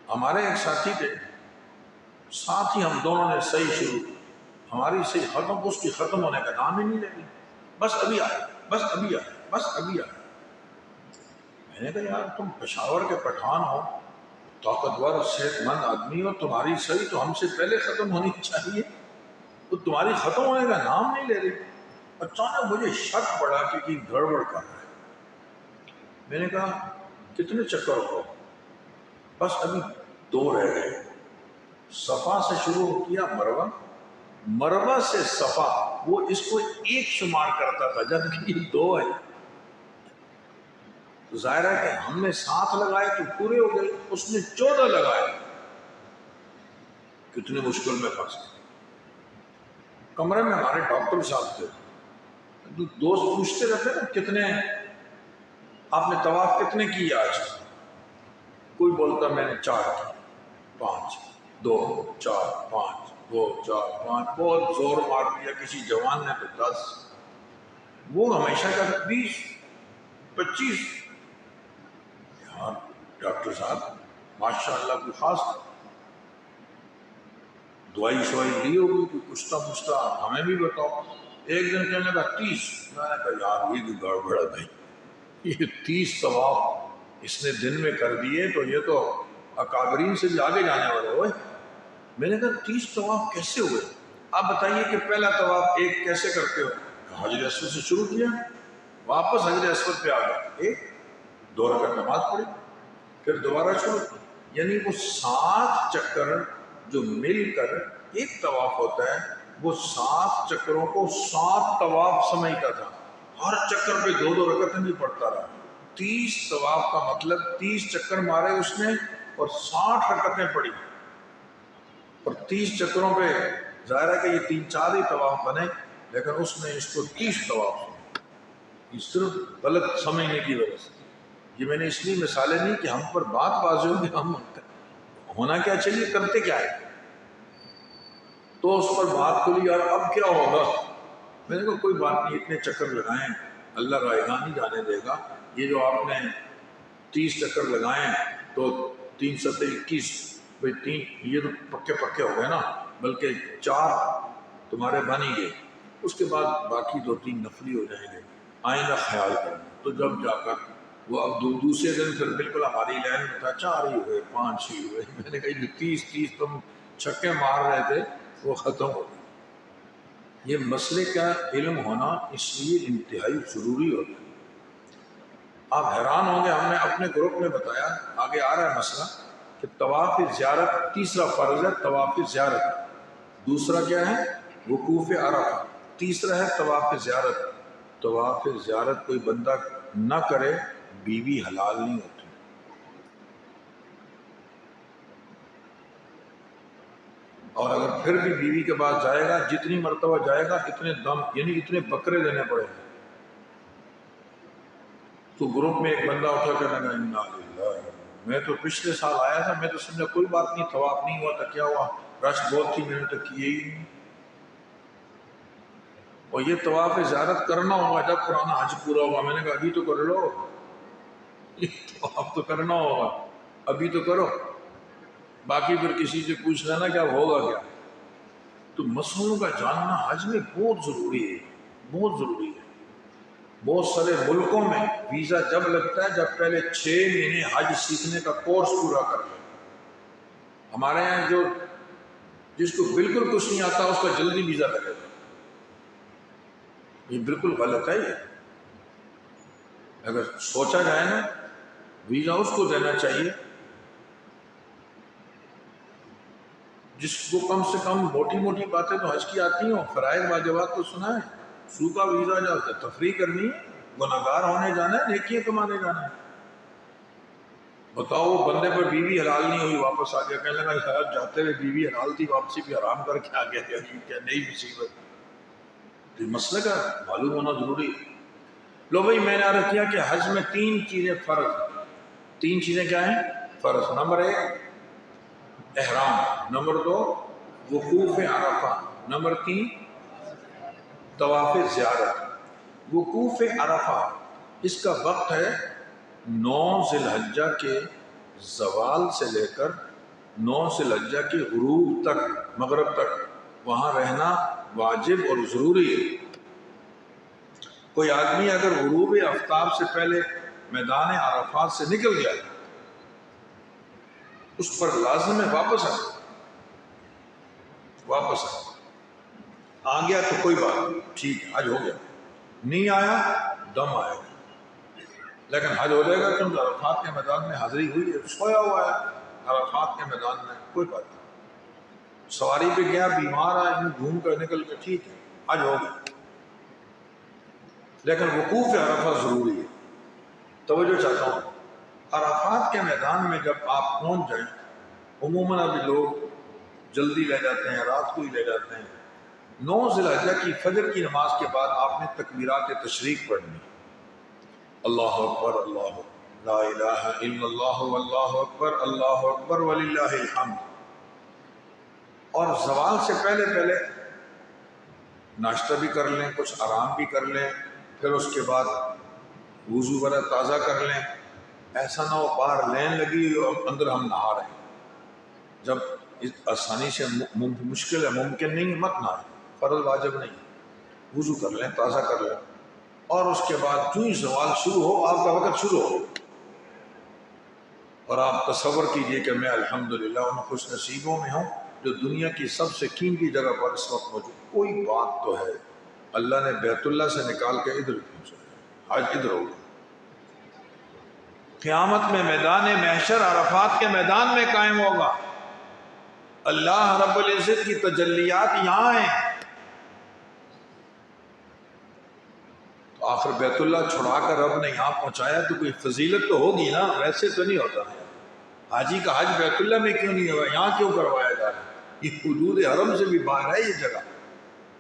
ہمارے ایک ساتھی تھے، ساتھ ہی ہم دونوں نے صحیح شروع کی، ہماری صحیح ختم، اس کی ختم ہونے کا نام ہی نہیں لے گی، بس ابھی آئے، بس ابھی آئے، بس ابھی آئے۔ میں نے کہا یار تم پشاور کے پٹھان ہو، طاقتور صحت مند آدمی ہو، تمہاری صحیح تو ہم سے پہلے ختم ہونی چاہیے، تو تمہاری ختم ہونے کا نام نہیں لے رہی۔ اچانک مجھے شک پڑا کہ گڑبڑ کر رہا ہے۔ میں نے کہا کتنے چکر ہو؟ بس ابھی 2 رہ گئے۔ صفا سے شروع کیا مروہ، مروہ سے صفا، وہ اس کو 1 شمار کرتا تھا جبکہ یہ 2 ہے۔ تو ظاہر ہے کہ ہم نے 7 لگائے تو پورے ہو گئے، اس نے 14 لگائے، کتنے مشکل میں پھنس گئے۔ کمرے میں ہمارے ڈاکٹر صاحب تھے، دوست پوچھتے رہتے نا کتنے آپ نے طواف کتنے کیے آج؟ کوئی بولتا میں نے 4 کی، 5، 2، 4، 5، 2، 4، 5، بہت زور مار دیا کسی جوان نے تو 10، وہ ہمیشہ کا 20، 25۔ یار ڈاکٹر صاحب ماشاء اللہ کوئی خاص دوائی شوائی دی ہوگی، کوئی پوچھتا ہمیں بھی بتاؤ۔ ایک دن کہنے کا 30، میں نے کہا یار یہ بھی گڑبڑ ہے بھائی، یہ 30 طواف اس نے دن میں کر دیے تو یہ تو اکابرین سے بھی آگے جانے والے ہوئے۔ میں نے کہا 30 طواف کیسے ہوئے؟ آپ بتائیے کہ پہلا طواف 1 کیسے کرتے ہو؟ حجر اسود سے شروع کیا، واپس حجر اسود پہ آ گئے، 2 رکعت نماز پڑھی، پھر دوبارہ شروع، یعنی وہ 7 چکر جو مل کر ایک طواف ہوتا ہے، وہ 7 چکروں کو 7 طواف سمجھتا تھا، ہر چکر پہ 2 رکعتیں بھی پڑھتا رہا۔ 30 طواف کا مطلب 30 چکر مارے اس نے اور 60 رکعتیں پڑھی، اور 30 چکروں پہ ظاہر ہے کہ یہ 3-4 ہی طواف بنے، لیکن اس نے اس کو 30 طواف سنا، یہ صرف غلط سمجھنے کی وجہ سے۔ یہ میں نے اس لیے مثالیں نہیں کہ ہم پر بات واضح ہو کہ ہم ہونا کیا چاہیے، کرتے کیا ہے، تو اس پر بات کھلی اور اب کیا ہوگا۔ میں نے کہا کوئی بات نہیں، اتنے چکر لگائیں، اللہ رائے گاہ نہیں جانے دے گا۔ یہ جو آپ نے 30 چکر لگائیں تو 3 × 21، بھائی 3 یہ تو پکے پکے ہو گئے نا، بلکہ 4 تمہارے بن ہی گئے، اس کے بعد باقی 2-3 نفلی ہو جائیں گے، آئندہ خیال کرنا۔ تو جب جا کر وہ اب دوسرے دن پھر بالکل ہماری لائن میں تھا، 4 ہی ہوئے، 5 ہی ہوئے۔ میں نے کہا یہ 30 تم چھکے مار رہے تھے وہ ختم ہو گئے۔ یہ مسئلے کا علم ہونا اس لیے انتہائی ضروری ہوتا ہے۔ آپ حیران ہوں گے، ہم نے اپنے گروپ میں بتایا، آگے آ رہا ہے مسئلہ، کہ طواف زیارت تیسرا فرض ہے، طواف زیارت۔ دوسرا کیا ہے؟ وقوف عرفہ۔ تیسرا ہے طواف زیارت۔ طواف زیارت کوئی بندہ نہ کرے بیوی حلال نہیں ہوتی۔ اور اگر پھر بھی بیوی کے پاس جائے گا، جتنی مرتبہ جائے گا اتنے دم، یعنی اتنے بکرے دینے پڑے گا۔ تو گروپ میں ایک بندہ اٹھا کر لگا، انا للہ، میں تو پچھلے سال آیا تھا، میں تو سمجھا کوئی بات نہیں، طواف نہیں ہوا تو کیا ہوا، رش بہت تھی، میں نے تو کیے ہی نہیں۔ اور یہ طواف زیارت کرنا ہوگا جب پرانا حج پورا ہوگا۔ میں نے کہا ابھی تو کر لو، طواف تو کرنا ہوگا، ابھی تو کرو، باقی پھر کسی سے پوچھ لینا کہ اب ہوگا کیا۔ تو مسئلوں کا جاننا حج میں بہت ضروری ہے، بہت ضروری ہے۔ بہت سارے ملکوں میں ویزا جب لگتا ہے جب پہلے 6 مہینے حج سیکھنے کا کورس پورا کر لیں۔ ہمارے یہاں جو جس کو بالکل کچھ نہیں آتا اس کا جلدی ویزا لگے گا، یہ بالکل غلط ہے۔ یہ اگر سوچا جائے نا، ویزا اس کو دینا چاہیے جس کو کم سے کم موٹی موٹی باتیں تو حج کی آتی ہوں، فرائض واجبات تو سنا ہے۔ سو کا ویزا جاتا ہے، تفریح کرنی ہے، گناہگار ہونے جانا ہے، نیکیاں کمانے جانا ہے۔ بتاؤ وہ بندے پر بیوی حلال نہیں ہوئی، واپس آ گیا، کہنے لگا شاید جاتے ہوئے بیوی حلال تھی، واپسی بھی حرام کر کے آ گیا، کیا نئی مصیبت۔ یہ مسئلہ کا معلوم ہونا ضروری ہے۔ لو بھائی، میں نے عرض کیا کہ حج میں 3 چیزیں فرض ہیں۔ 3 چیزیں کیا ہیں؟ فرض۔ نمبر 1 احرام، نمبر 2 وقوف عرفہ، نمبر 3 طواف زیارت۔ وقوف عرفہ اس کا وقت ہے 9 ذی الحجہ کے زوال سے لے کر 9 ذی الحجہ کے غروب تک، مغرب تک وہاں رہنا واجب اور ضروری ہے۔ کوئی آدمی اگر غروب آفتاب سے پہلے میدان عرفات سے نکل گیا اس پر لازم ہے واپس آ گیا تو کوئی بات نہیں، ٹھیک ہے، حج ہو گیا۔ نہیں آیا دم آئے گا، لیکن حج ہو جائے گا کیونکہ عرفات کے میدان میں حاضری ہوئی ہے، سویا ہوا ہے عرفات کے میدان میں، کوئی بات نہیں۔ سواری پہ گیا، بیمار آیا، گھوم کر نکل کے، ٹھیک ہے، حج ہو گیا۔ لیکن وقوف عرفہ ضروری ہے۔ توجہ چاہتا ہوں، عرفات کے میدان میں جب آپ پہنچ جائیں، عموماً ابھی لوگ جلدی لے جاتے ہیں، رات کو ہی لے جاتے ہیں۔ 9 ذی الحجہ کی فجر کی نماز کے بعد آپ نے تکبیرات تشریق پڑھنی، اللہ اکبر، اللہ لا الہ الا اللہ واللہ اکبر، اللہ اکبر وللہ الحمد۔ اور زوال سے پہلے پہلے ناشتہ بھی کر لیں، کچھ آرام بھی کر لیں، پھر اس کے بعد وضو وغیرہ تازہ کر لیں۔ ایسا نہ ہو باہر لین لگی اور اندر ہم نہا رہے ہیں، جب آسانی سے مشکل ہے، ممکن نہیں، مت نہائیں، فرض واجب نہیں، وضو کر لیں، تازہ کر لیں، اور اس کے بعد جو ہی زوال شروع ہو آپ کا وقت شروع ہو، اور آپ تصور کیجئے کہ میں الحمدللہ ان خوش نصیبوں میں ہوں جو دنیا کی سب سے قیمتی جگہ پر اس وقت موجود۔ کوئی بات تو ہے، اللہ نے بیت اللہ سے نکال کے ادھر پہنچا، آج ادھر ہو گیا۔ قیامت میں میدان محشر عرفات کے میدان میں قائم ہوگا، اللہ رب العزت کی تجلیات یہاں ہیں۔ تو آخر بیت اللہ چھڑا کر رب نے یہاں پہنچایا تو کوئی فضیلت تو ہوگی نا، ویسے تو نہیں ہوتا۔ حاجی کا حج بیت اللہ میں کیوں نہیں ہوا، یہاں کیوں کروایا جا رہا ہے؟ یہ حدود حرم سے بھی باہر ہے یہ جگہ،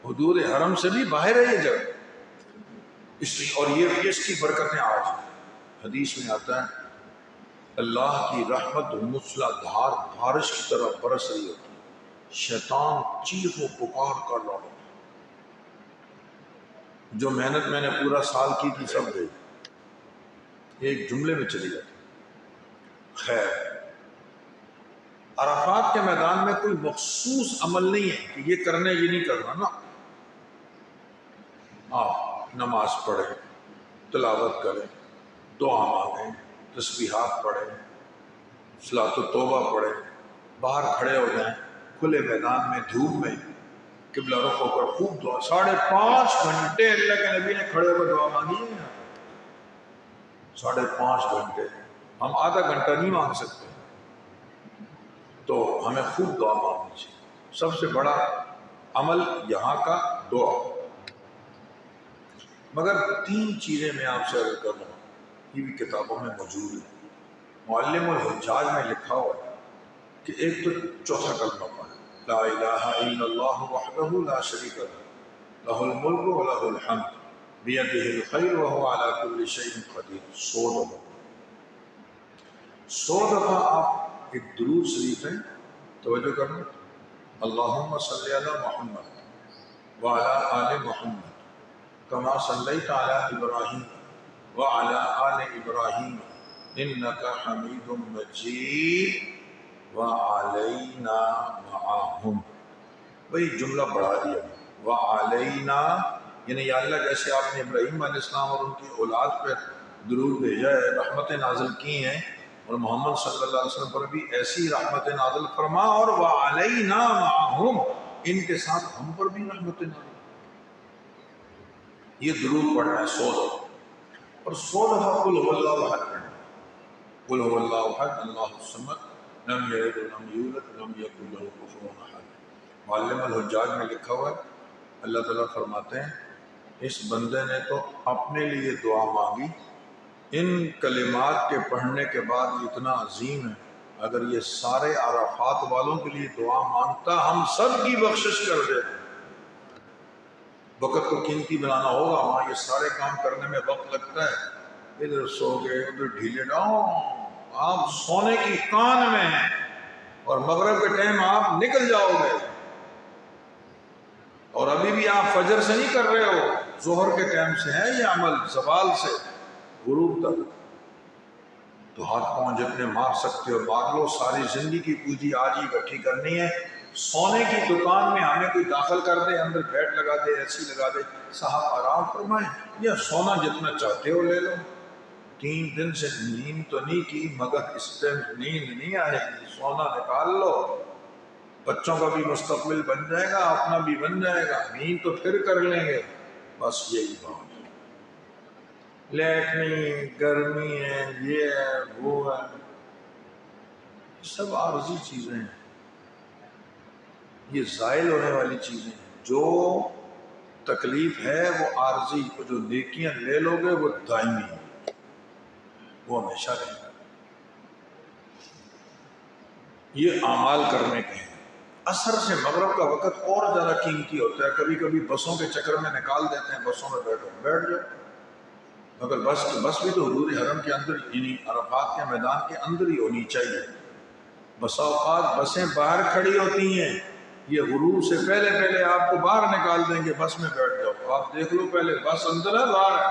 حدود حرم سے بھی باہر ہے یہ جگہ، اس لیے اور یہ اس کی برکتیں آج حدیث میں آتا ہے اللہ کی رحمت مسلا دھار بارش کی طرح برس رہی ہوتی ہے، شیطان چیخ و پکار کر رہا ہوتا ہے، جو محنت میں نے پورا سال کی تھی سب گئی، ایک جملے میں چلی جاتی۔ خیر، عرفات کے میدان میں کوئی مخصوص عمل نہیں ہے کہ یہ کرنا یہ نہیں کرنا نا، آپ نماز پڑھیں، تلاوت کریں، دعا مانگیں، تسبیحات پڑھیں، صلاۃ التوبہ پڑھیں، باہر کھڑے ہو جائیں کھلے میدان میں دھوپ میں قبلہ رخ ہو کر خوب دعا، 5.5 گھنٹے اللہ کے نبی نے کھڑے ہو کر دعا مانگی ہے، 5.5 گھنٹے، ہم آدھا گھنٹہ نہیں مانگ سکتے، تو ہمیں خوب دعا مانگنی چاہیے۔ سب سے بڑا عمل یہاں کا دعا، مگر 3 چیزیں میں آپ سے عرض کر رہا ہوں، یہ بھی کتابوں میں موجود ہے، معلم الحجاج میں لکھا ہوا ہے کہ ایک تو چوتھا کلمہ پڑھیں، لا الہ الا اللہ وحدہ لا شریک لہ لہ الملک ولہ الحمد بیدہ الخیر وہو علی کل شیء قدیر، 100 دفعہ آپ ایک درود شریف ہے، توجہ کرنا، اللہم صلی علی محمد وعلی آل محمد کما صلیت علی ابراہیم وعلی آل ابراہیم انک حمید مجید وعلینا معاہم، وہی جملہ بڑھا دیا، وعلینا یعنی یا اللہ جیسے آپ نے ابراہیم علیہ السلام اور ان کی اولاد پہ درود بھیجا ہے، رحمت نازل کی ہیں، اور محمد صلی اللہ علیہ وسلم پر بھی ایسی رحمت نازل فرما، اور وعلینا معاہم ان کے ساتھ ہم پر بھی رحمت نازل، یہ درود پڑھنا ہے 100 دفعہ، اور 100 دفعہ قل هو اللہ احد پڑھنا ہے، قل هو اللہ احد اللہ الصمد لم یلد ولم یولد ولم یکن له کفوا احد۔ معلم الحجاج میں لکھا ہوا ہے اللہ تعالیٰ فرماتے ہیں اس بندے نے تو اپنے لیے دعا مانگی، ان کلمات کے پڑھنے کے بعد یہ اتنا عظیم ہے، اگر یہ سارے عرفات والوں کے لیے دعا مانگتا ہم سب کی بخشش کر دیتے۔ وقت کو قیمتی بنانا ہوگا، وہاں یہ سارے کام کرنے میں وقت لگتا ہے، ادھر سو گئے ادھر ڈھیلے ڈاؤن، آپ سونے کی کان میں ہیں اور مغرب کے ٹائم آپ نکل جاؤ گے، اور ابھی بھی آپ فجر سے نہیں کر رہے ہو، ظہر کے ٹائم سے ہے یہ عمل، زوال سے غروب تک، تو ہاتھ پاؤں جتنے مار سکتے ہو مار لو، ساری زندگی کی پونجی آج ہی اکٹھی کرنی ہے۔ سونے کی دکان میں ہمیں کوئی داخل کر دے، اندر بیڈ لگا دے، اے سی لگا دے، صاحب آرام فرمائیں، یا سونا جتنا چاہتے ہو لے لو، 3 دن سے نیند تو نہیں کی مگر اس ٹائم نیند نہیں آئے گی، سونا نکال لو، بچوں کا بھی مستقبل بن جائے گا، اپنا بھی بن جائے گا، نیند تو پھر کر لیں گے، بس یہی بات ہے۔ لیٹنی گرمی ہے، یہ ہے وہ ہے، سب عارضی چیزیں ہیں، یہ زائل ہونے والی چیزیں ہیں، جو تکلیف ہے وہ عارضی، جو نیکیاں لے لو گے وہ دائمی ہیں، وہ ہمیشہ رہے گا۔ یہ اعمال کرنے کے ہیں، عصر سے مغرب کا وقت اور زیادہ قیمتی ہوتا ہے، کبھی کبھی بسوں کے چکر میں نکال دیتے ہیں، بسوں میں بیٹھ جاؤ، مگر بس بھی تو حدود حرم کے اندر، یعنی عرفات کے میدان کے اندر ہی ہونی چاہیے۔ بسا اوقات بسیں باہر کھڑی ہوتی ہیں، یہ غروب سے پہلے پہلے آپ کو باہر نکال دیں گے، بس میں بیٹھ جاؤ، آپ دیکھ لو پہلے بس اندر ہے باہر ہے،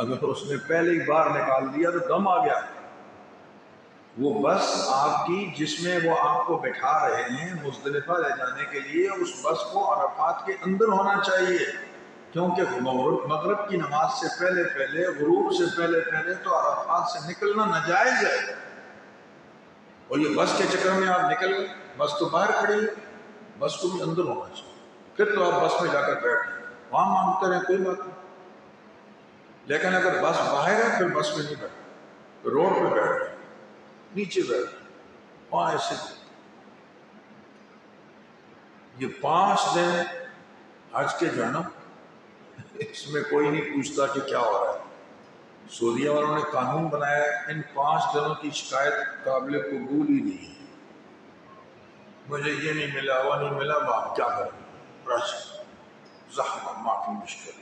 اگر اس نے پہلے ہی باہر نکال دیا تو دم آ گیا۔ وہ بس آپ کی جس میں وہ آپ کو بٹھا رہے ہیں مزدلفہ لے جانے کے لیے، اس بس کو عرفات کے اندر ہونا چاہیے، کیونکہ مغرب کی نماز سے پہلے پہلے، غروب سے پہلے پہلے تو عرفات سے نکلنا ناجائز ہے، اور یہ بس کے چکر میں آپ نکل گئے، بس تو باہر کھڑی ہے، بس کو بھی اندر ہونا چاہیے، پھر تو آپ بس میں جا کر بیٹھ گئے، وہاں مانگتے رہے کوئی بات نہیں، لیکن اگر بس باہر ہے پھر بس میں نہیں بیٹھ، روڈ پہ بیٹھ گئے، نیچے بیٹھ گئے، وہاں ایسے یہ 5 دن حج کے جو ہے نا، اس میں کوئی نہیں پوچھتا کہ کیا ہو رہا ہے، سعودیہ والوں نے قانون بنایا ہے ان 5 دنوں کی شکایت قابل قبول ہی نہیں ہے، مجھے یہ نہیں ملا وہ نہیں ملا، باپ کیا کریں، رش زحمت معافی مشکل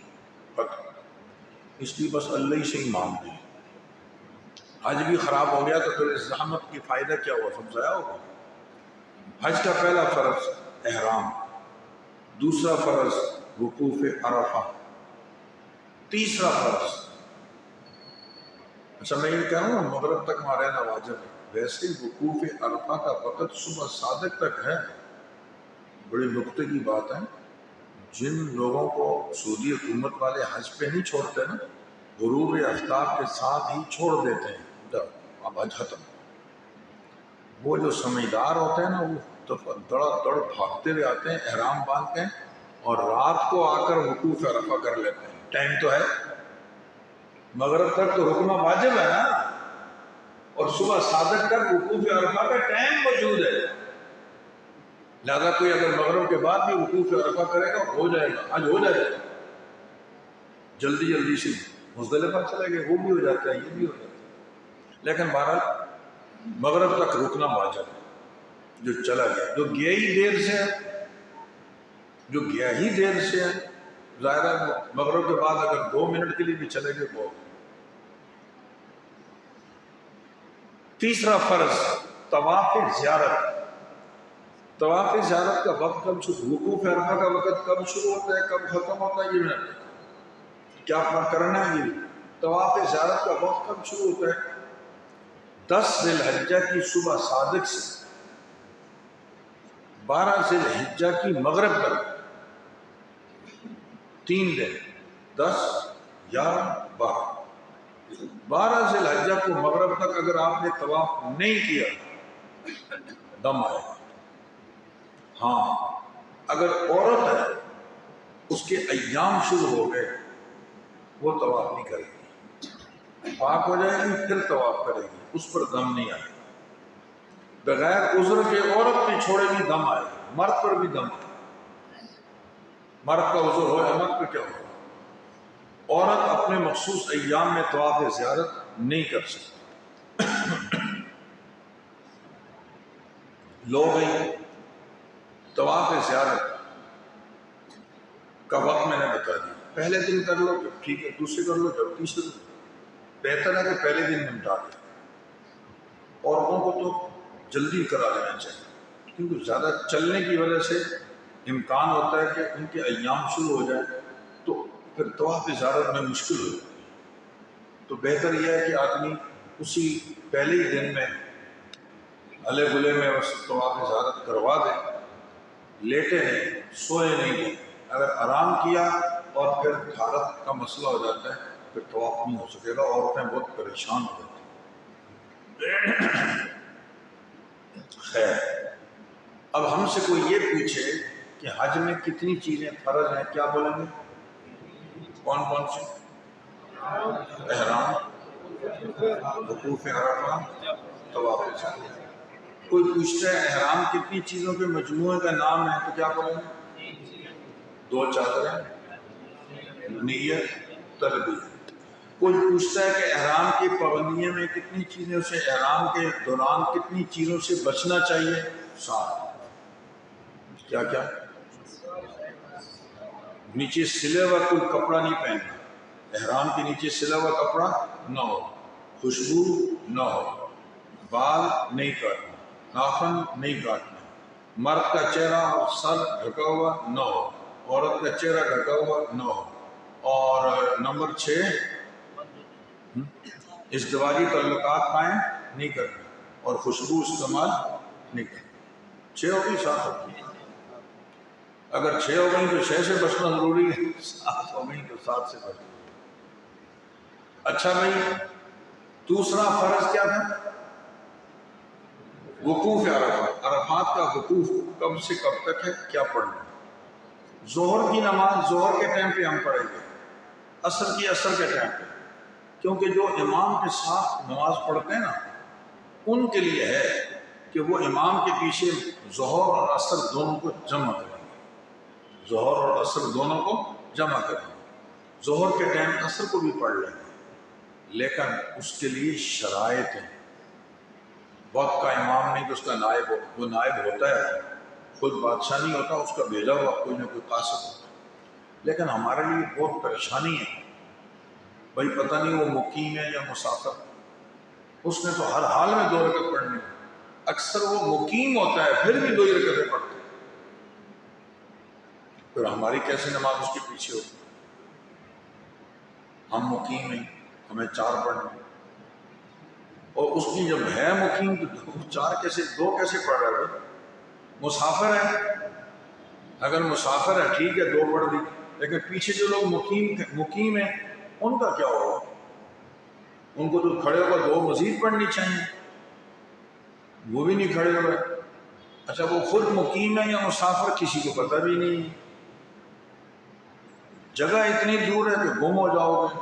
پتہ، اس لیے بس اللہ ہی سے ہی مانگ لیں۔ حج بھی خراب ہو گیا تو پھر اس زحمت کی فائدہ کیا ہوا، سب ضائع ہو گیا۔ حج کا پہلا فرض احرام، دوسرا فرض وقوف عرفہ، تیسرا فرض، اچھا میں یہ کہہ رہا ہوں مغرب تک وہاں رہنا واجب ہے، ویسے وقوف عرفہ کا وقت صبح صادق تک ہے۔ بڑی نکتے کی بات ہے، جن لوگوں کو سعودی حکومت والے حج پہ نہیں چھوڑتے نا، غروب آفتاب کے ساتھ ہی چھوڑ دیتے ہیں، جب اب حج ختم۔ وہ جو سمجھدار ہوتے ہیں نا، وہ دڑ دڑ بھاگتے ہوئے آتے ہیں احرام باندھتے ہیں اور رات کو آ کر وقوف عرفہ کر لیتے ہیں۔ ٹائم تو ہے، مغرب تک تو رکنا واجب ہے نا، اور صبح صادق تک وقوف عرفہ کا ٹائم موجود ہے، لہذا کوئی اگر مغرب کے بعد بھی وقوف عرفہ کرے گا ہو جائے گا، حج ہو جائے گا، جلدی جلدی سے مزدلفہ چلے گئے، وہ بھی ہو جاتا ہے، یہ بھی ہو جاتا ہے، لیکن بہرحال مغرب تک رکنا واجب ہے۔ جو چلا گیا، جو گیا ہی دیر سے ہے، جو گیا ہی دیر سے ہے، ظاہر ہے مغرب کے بعد اگر 2 منٹ کے لیے بھی چلے گئے وہ۔ تیسرا فرض طواف زیارت۔ طواف زیارت کا وقت کب شروع، وقوف عرفہ کا وقت کب شروع ہوتا ہے کب ختم ہوتا ہے، یہ میں کیا کرنا ہے، یہ طواف زیارت کا وقت کب شروع ہوتا ہے، 10 ذی الحجہ کی صبح صادق سے 12 ذی الحجہ کی مغرب تک، 3 دن، 10 11 12۔ 12 ذی الحجہ کو مغرب تک اگر آپ نے طواف نہیں کیا دم آئے گا۔ ہاں اگر عورت ہے اس کے ایام شروع ہو گئے وہ طواف نہیں کرے گی، پاک ہو جائے گی پھر طواف کرے گی، اس پر دم نہیں آئے گا۔ بغیر عذر کے عورت بھی چھوڑے گی دم آئے گا، مرد پر بھی دم آئے گا، مرد کا عذر ہو یا مرد پہ کیا ہو، عورت اپنے مخصوص ایام میں طواف زیارت نہیں کر سکتی۔ لو گئی طواف زیارت کا وقت میں نے بتا دیا، پہلے دن کر لو جب ٹھیک ہے، دوسرے کر لو جب تیسرے دن، بہتر ہے کہ پہلے دن نمٹا دیں۔ عورتوں کو تو جلدی کرا لینا چاہیے، کیونکہ زیادہ چلنے کی وجہ سے امکان ہوتا ہے کہ ان کے ایام شروع ہو جائے تو پھر طواف زیارت میں مشکل ہو جائے، تو بہتر یہ ہے کہ آدمی اسی پہلے ہی دن میں ہلے بلے میں اس طواف زیارت کروا دے، لیٹے نہیں، سوئے نہیں، اگر آرام کیا اور پھر حالت کا مسئلہ ہو جاتا ہے پھر طواف نہیں ہو سکے گا، عورتیں بہت پریشان ہو جاتی ہیں۔ خیر، اب ہم سے کوئی یہ پوچھے کہ حج میں کتنی چیزیں فرض ہیں، کیا بولیں گے؟ کون کون سی؟ احرام، وقوف عرفہ، طواف زیارت۔ کوئی پوچھتا ہے احرام کتنی چیزوں کے مجموعے کا نام ہے تو کیا بولیں گے؟ 2 چادریں، نیت، تلبیہ۔ کوئی پوچھتا ہے کہ احرام کی پابندیوں میں کتنی چیزوں سے، احرام کے دوران کتنی چیزوں سے بچنا چاہیے؟ 7۔ کیا کیا؟ نیچے سلے ہوا کوئی کپڑا نہیں پہننا، احرام کے نیچے سلا ہوا کپڑا نہ ہو، خوشبو نہ ہو، بال نہیں کاٹنا، ناخن نہیں کاٹنا، مرد کا چہرہ اور سر ڈھکا ہوا نہ ہو، عورت کا چہرہ ڈھکا ہوا نہ ہو، اور نمبر 6 ازدواجی تعلقات قائم نہیں کرنا اور خوشبو استعمال نہیں کرنا۔ 6 ہو گئی، 7 ہو گئی، اگر 6 ہو گئی تو 6 سے بچنا ضروری ہے، 7 ہو گئی تو 7 سے بچنا۔ اچھا بھائی، دوسرا فرض کیا تھا؟ وقوف عرفات۔ عرفات کا وقوف کب سے کب تک ہے، کیا پڑھنا ہے؟ ظہر کی نماز ظہر کے ٹائم پہ ہم پڑھیں گے، عصر کی عصر کے ٹائم پہ، کیونکہ جو امام کے ساتھ نماز پڑھتے ہیں نا ان کے لیے ہے کہ وہ امام کے پیچھے ظہر اور عصر دونوں کو جمع کریں گے، ظہر اور عصر دونوں کو جمع کریں گے، ظہر کے ٹائم عصر کو بھی پڑھ لیں گے، لیکن اس کے لیے شرائط ہیں۔ وقت کا امام نہیں تو اس کا نائب ہو، وہ نائب ہوتا ہے خود بادشاہ نہیں ہوتا، اس کا بھیجا ہوا کوئی نہ کوئی قاصد ہوتا، لیکن ہمارے لیے بہت پریشانی ہے بھائی، پتہ نہیں وہ مقیم ہے یا مسافر، اس نے تو ہر حال میں 2 رکعت پڑھنی ہے۔ اکثر وہ مقیم ہوتا ہے پھر بھی 2 ہی رکعتیں پڑھتے ہیں، پھر ہماری کیسے نماز اس کے پیچھے ہوتی؟ ہم مقیم ہیں، ہمیں 4 پڑھنے، اور اس کی جب ہے مقیم تو 4 کیسے 2 کیسے پڑھ رہا ہے؟ مسافر ہے، اگر مسافر ہے ٹھیک ہے 2 پڑھ دی، لیکن پیچھے جو لوگ مقیم ہیں ان کا کیا ہوگا؟ ان کو تو کھڑے ہو کر 2 مزید پڑھنی چاہیے، وہ بھی نہیں کھڑے ہو رہے۔ اچھا وہ خود مقیم ہے یا مسافر کسی کو پتہ بھی نہیں، جگہ اتنی دور ہے کہ گم ہو جاؤ گے،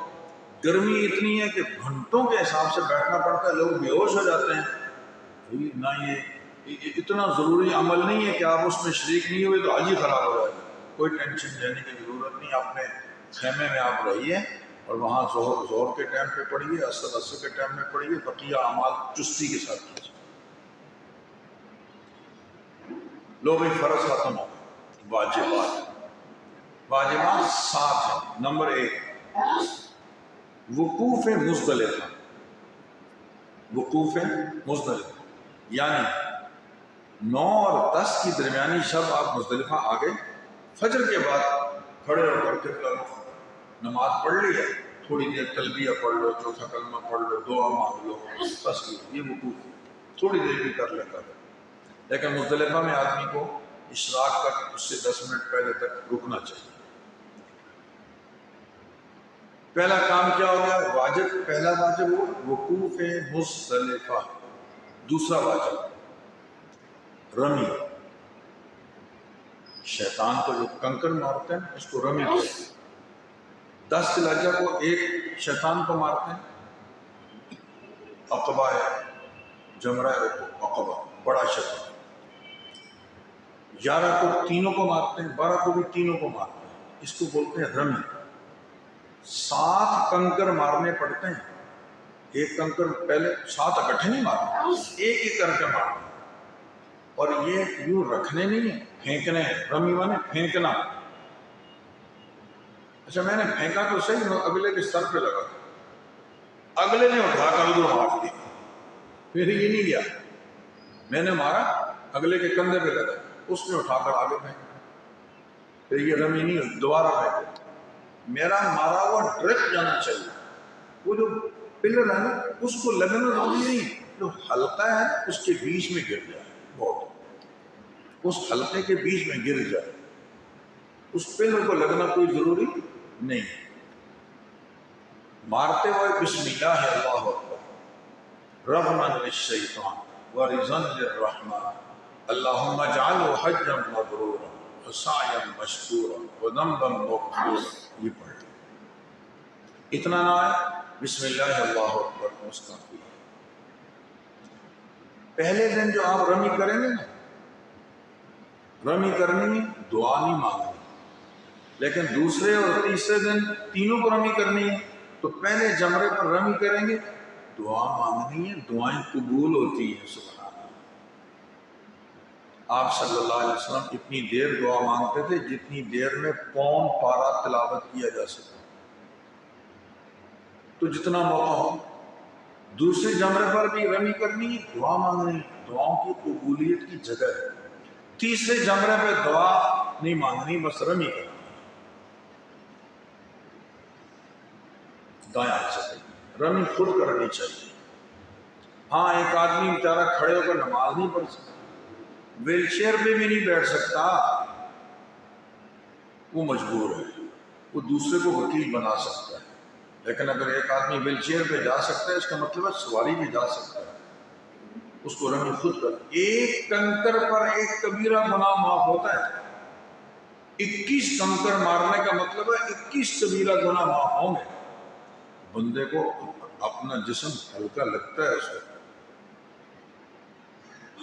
گرمی اتنی ہے کہ گھنٹوں کے حساب سے بیٹھنا پڑتا ہے، لوگ بے ہوش ہو جاتے ہیں۔ نہ یہ اتنا ضروری عمل نہیں ہے کہ آپ اس میں شریک نہیں ہوئے تو حج ہی خراب ہو جائے گا، کوئی ٹینشن لینے کی ضرورت نہیں، اپنے خیمے میں آپ رہیے اور وہاں ظہر کے ٹائم پہ پڑھیے، عصر کے ٹائم میں پڑھیے، بقیہ اعمال چستی کے ساتھ کیجیے۔ لوگ فرض ختم ہو، واجبات 7 ہیں۔ نمبر 1 وقوف مزدلفہ، وقوف مزدلفہ یعنی 9 اور 10 کی درمیانی شب آپ مزدلفہ آ گئے، فجر کے بعد کھڑے ہو کر کے نماز پڑھ لی ہے، تھوڑی دیر تلبیہ پڑھ لو، چوتھا کلمہ پڑھ لو، دعا مانگ لو، بس یہ وقوف ہے، تھوڑی دیر بھی کر لیتا ہے۔ لیکن مزدلفہ میں آدمی کو اشراق تک، اس سے 10 منٹ پہلے تک رکنا چاہیے۔ پہلا کام کیا ہو گیا؟ پہلا واجب ہو وقوف مزدلفہ، دوسرا واجب رمی، شیطان کو جو کنکر مارتے ہیں اس کو رمی کہتے ہیں۔ 10 ذی الحجہ کو ایک شیطان کو مارتے ہیں، عقبہ ہے، جمرہ عقبہ، بڑا شیطان۔ 11 کو تینوں کو مارتے ہیں، 12 کو بھی تینوں کو مارتے ہیں، اس کو بولتے ہیں رمی۔ 7 کنکر مارنے پڑتے ہیں، ایک کنکر پہلے 7 اکٹھے نہیں مارتے، ایک ایک کر کے مارتے ہیں، اور یہ یوں رکھنے نہیں ہیں، پھینکنے ہیں۔ رمی مانے پھینکنا۔ اچھا میں نے پھینکا تو صحیح، اگلے کے سر پہ لگا، اگلے نے اٹھا کر ادھر مار دیا، پھر یہ نہیں گیا، میں نے مارا اگلے کے کندھے پہ لگا، اس نے اٹھا کر آگے پھینکا، پھر یہ رمی نہیں ہوئی، دوبارہ پھینکا۔ میرا مارا ہوا ڈائریکٹ جانا چاہیے، وہ جو پلر ہے نا اس کو لگنا ضروری نہیں، جو حلقہ ہے اس کے بیچ میں گر جائے، بہت، اس حلقے کے بیچ میں گر جائے، اس پلر کو لگنا کوئی ضروری نہیں۔ مارتے ہوئے بسم اللہ اللہ اکبر، رغما للشیطان ورضا للرحمن، اللہم اجعلہ حجا مبرورا وسعیا مشکورا وذنبا مغفورا، یہ پڑھ لیں۔ اتنا نہ آئے بسم اللہ اللہ اکبر مستقبل۔ پہلے دن جو آپ رمی کریں گے نا، رمی کرنی ہے، دعا نہیں مانگنی، لیکن دوسرے اور تیسرے دن تینوں کو رمی کرنی ہے، تو پہلے جمرے پر رمی کریں گے، دعا مانگنی ہے، دعائیں قبول ہوتی ہیں۔ سبحان اللہ۔ آپ صلی اللہ علیہ وسلم اتنی دیر دعا مانگتے تھے جتنی دیر میں پون پارا تلاوت کیا جا سکے، تو جتنا موقع ہو۔ دوسرے جمرے پر بھی رمی کرنی ہے، دعا مانگنی، دعاؤں کی قبولیت کی جگہ ہے۔ تیسرے جمرے پہ دعا نہیں مانگنی، بس رمی کرنی، دائیں سے رمی خود کرنی چاہیے۔ ہاں ایک آدمی بیچارہ کھڑے ہو کر نماز نہیں پڑھ سکتا، ویل چیئر پہ بھی نہیں بیٹھ سکتا، وہ مجبور ہے، وہ دوسرے کو وکیل بنا سکتا ہے، لیکن اگر ایک آدمی ویل چیئر پہ جا سکتا ہے اس کا مطلب ہے سواری بھی جا سکتا ہے، اس کو رمی خود کر۔ ایک کنکر پر ایک کبیرہ گناہ معاف ہوتا ہے، 21 کنکر مارنے کا مطلب ہے 21 کبیرہ گناہ معاف ہوں گے۔ بندے کو اپنا جسم ہلکا لگتا ہے اس وقت۔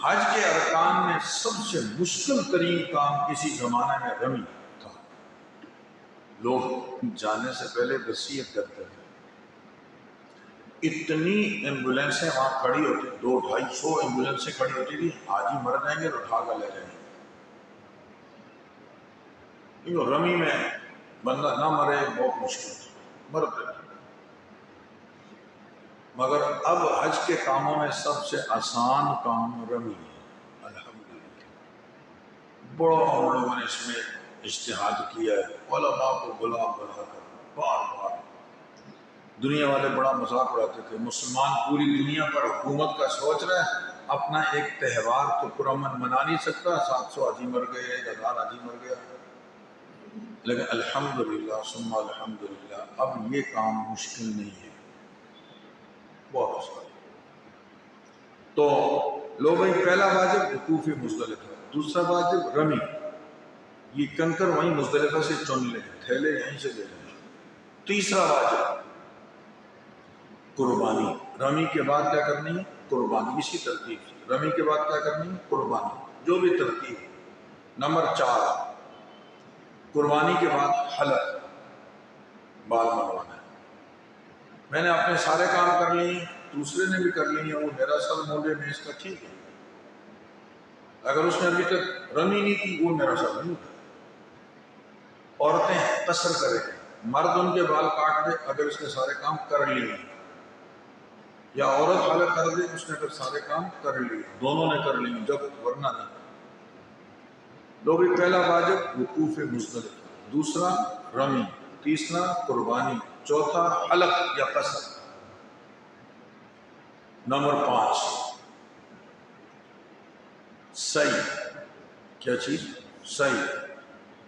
حج کے ارکان میں سب سے مشکل ترین کام کسی زمانے میں رمی تھا، لوگ جانے سے پہلے وصیت کرتے تھے۔ اتنی ایمبولینسیں وہاں کھڑی ہوتی، 200-250 ایمبولینسیں کھڑی ہوتی تھی، حاجی مر جائیں گے تو اٹھا کر لے جائیں گے، کیونکہ رمی میں بندہ نہ مرے بہت مشکل ہے، مرتے مگر اب حج کے کاموں میں سب سے آسان کام رمی ہے الحمدللہ۔ بڑا ہم لوگوں نے اس میں اجتہاد کیا ہے، علماء کو بلا بلا کر بار بار دنیا والے بڑا مذاق اڑاتے تھے، مسلمان پوری دنیا پر حکومت کا سوچ رہے ہیں، اپنا ایک تہوار تو پرامن منا نہیں سکتا، 700 حاجی مر گئے، 1000 حاجی مر گیا، لیکن الحمدللہ ثم الحمدللہ اب یہ کام مشکل نہیں ہے، بہت آسان۔ تو لو بھائی پہلا واجب وقوف مزدلفہ، دوسرا واجب رمی، یہ کنکر وہیں مزدلفہ سے چن لیں، تھیلے یہیں سے لے لیں۔ تیسرا واجب قربانی، رمی کے بعد کیا کرنی ہے؟ قربانی، اسی ترتیب سے رمی کے بعد کیا کرنی ہے؟ قربانی، جو بھی ترتیب۔ نمبر 4 قربانی کے بعد حلق، بال منڈوانا ہے۔ میں نے اپنے سارے کام کر لیے ہیں، دوسرے نے بھی کر لیے ہیں، وہ میرا سر مونڈے میں اس کا ٹھیک ہے، اگر اس نے ابھی تک رمی نہیں کی وہ میرا سر نہیں اٹھا۔ عورتیں قصر کریں، مرد ان کے بال کاٹ دے اگر اس نے سارے کام کر لیے ہیں، یا عورت حلق کر دے اس نے اگر سارے کام کر لیے، دونوں نے کر لیے، جب ورنہ نہیں۔ لو بھی پہلا واجب وقوف مزدلفہ، دوسرا رمی، تیسرا قربانی، چوتھا حلق یا قصر۔ نمبر 5 سعی، کیا چیز؟ سعی،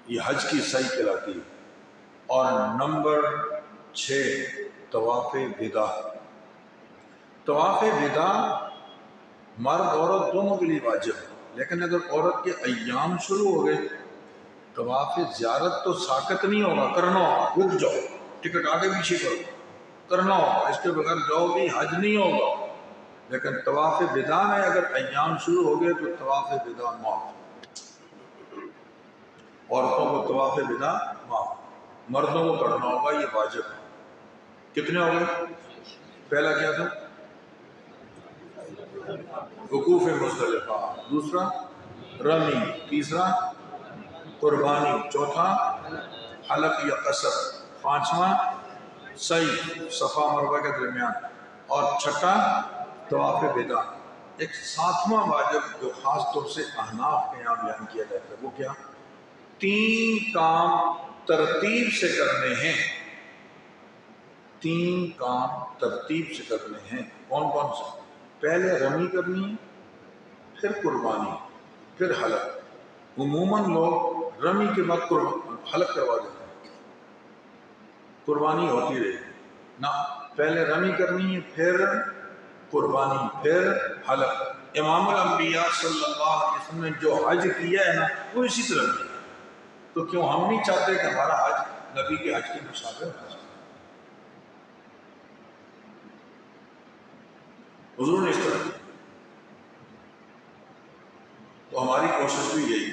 یہ حج کی سعی کہلاتی ہے۔ اور نمبر 6 طواف وداع۔ طواف وداع مرد عورت دونوں کے لیے واجب ہے، لیکن اگر عورت کے ایام شروع ہو گئے طواف زیارت تو ساقط نہیں ہوگا، کرنا ہوگا، رک جاؤ، ٹکٹ آگے پیچھے کرو، کرنا ہوگا، اس کے بغیر جاؤ بھی حج نہیں ہوگا۔ لیکن طواف وداع میں اگر ایام شروع ہو گئے تو طواف وداع معاف، عورتوں کو طواف وداع معاف، مردوں کو کرنا ہوگا، یہ واجب ہے۔ کتنے ہو گئے؟ پہلا کیا تھا؟ وقوف مزدلفہ، دوسرا رمی، تیسرا قربانی، چوتھا حلق یا قصر، پانچواں سعی صفا مروہ کے درمیان، اور چھٹا طواف وداع۔ ایک ساتواں واجب جو خاص طور سے احناف کے یہاں بیان کیا جاتا ہے وہ کیا؟ 3 کام ترتیب سے کرنے ہیں، 3 کام ترتیب سے کرنے ہیں۔ کون کون سے؟ پہلے رمی کرنی ہے، پھر قربانی، پھر حلق۔ عموماً لوگ رمی کے بعد حلق کروا دیتے ہیں، قربانی ہوتی رہے نہ، پہلے رمی کرنی ہے، پھر قربانی، پھر حلق۔ امام الانبیاء صلی اللہ علیہ وسلم نے جو حج کیا ہے نا وہ اسی طرح کیا، تو کیوں ہم نہیں چاہتے کہ ہمارا حج نبی کے حج کے مشابہ ہو؟ حضور نے اس طرح کیا، تو ہماری کوشش بھی یہی،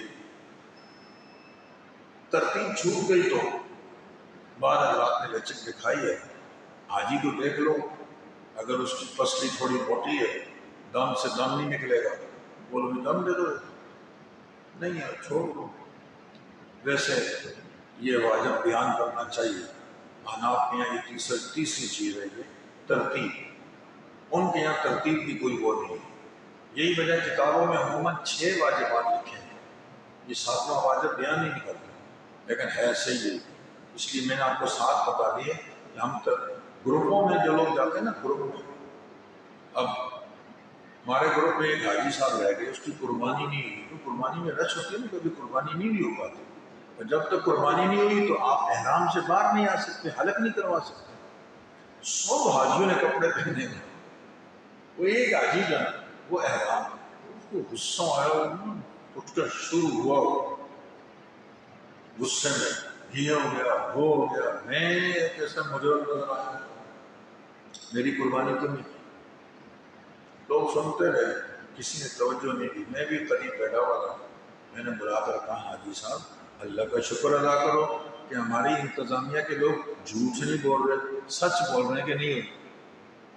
ترتیب چھوٹ گئی تو بعد حضرات نے لچک دکھائی ہے، حاجی کو دیکھ لو، اگر اس کی پسلی تھوڑی موٹی ہے، دم سے دم نہیں نکلے گا، بولو بھی دم دے دو، نہیں ہے چھوڑ دو۔ ویسے یہ واجب بیان کرنا چاہیے، احناف کے یہاں یہ تیسری چیز ہے، یہ ترتیب، ان کے یہاں ترتیب کی کوئی وہ نہیں ہے۔ یہی وجہ کتابوں میں عموماً 6 واجبات لکھے ہیں، یہ 7واں واجب بیان نہیں کرتے، لیکن ہے صحیح ہے، اس لیے میں نے آپ کو 7 بتا دیے کہ ہم گروپوں میں جو لوگ جاتے ہیں نا، گروپ میں، اب ہمارے گروپ میں ایک حاجی صاحب رہ گئے، اس کی قربانی نہیں ہوئی، تو قربانی میں رش ہوتی ہے نا، کبھی قربانی نہیں بھی ہو پاتی، اور جب تک قربانی نہیں ہوئی تو آپ احرام سے باہر نہیں آ سکتے، حلق نہیں کروا سکتے۔ سب حاجیوں نے کپڑے پہنے ہیں، وہ ایک حاجی کا وہ احرام، اس کو غصہ آیا، اٹھ کر شروع ہوا غصے میں، یہ ہو گیا وہ ہو گیا، میں کیسا مجرم نظر آیا، میری قربانی کیوں نہیں کی؟ لوگ سنتے رہے، کسی نے توجہ نہیں دی، میں بھی قریب بیٹھا ہوا تھا، میں نے بلا کر کہا حاجی صاحب اللہ کا شکر ادا کرو کہ ہماری انتظامیہ کے لوگ جھوٹ نہیں بول رہے، سچ بول رہے ہیں کہ نہیں،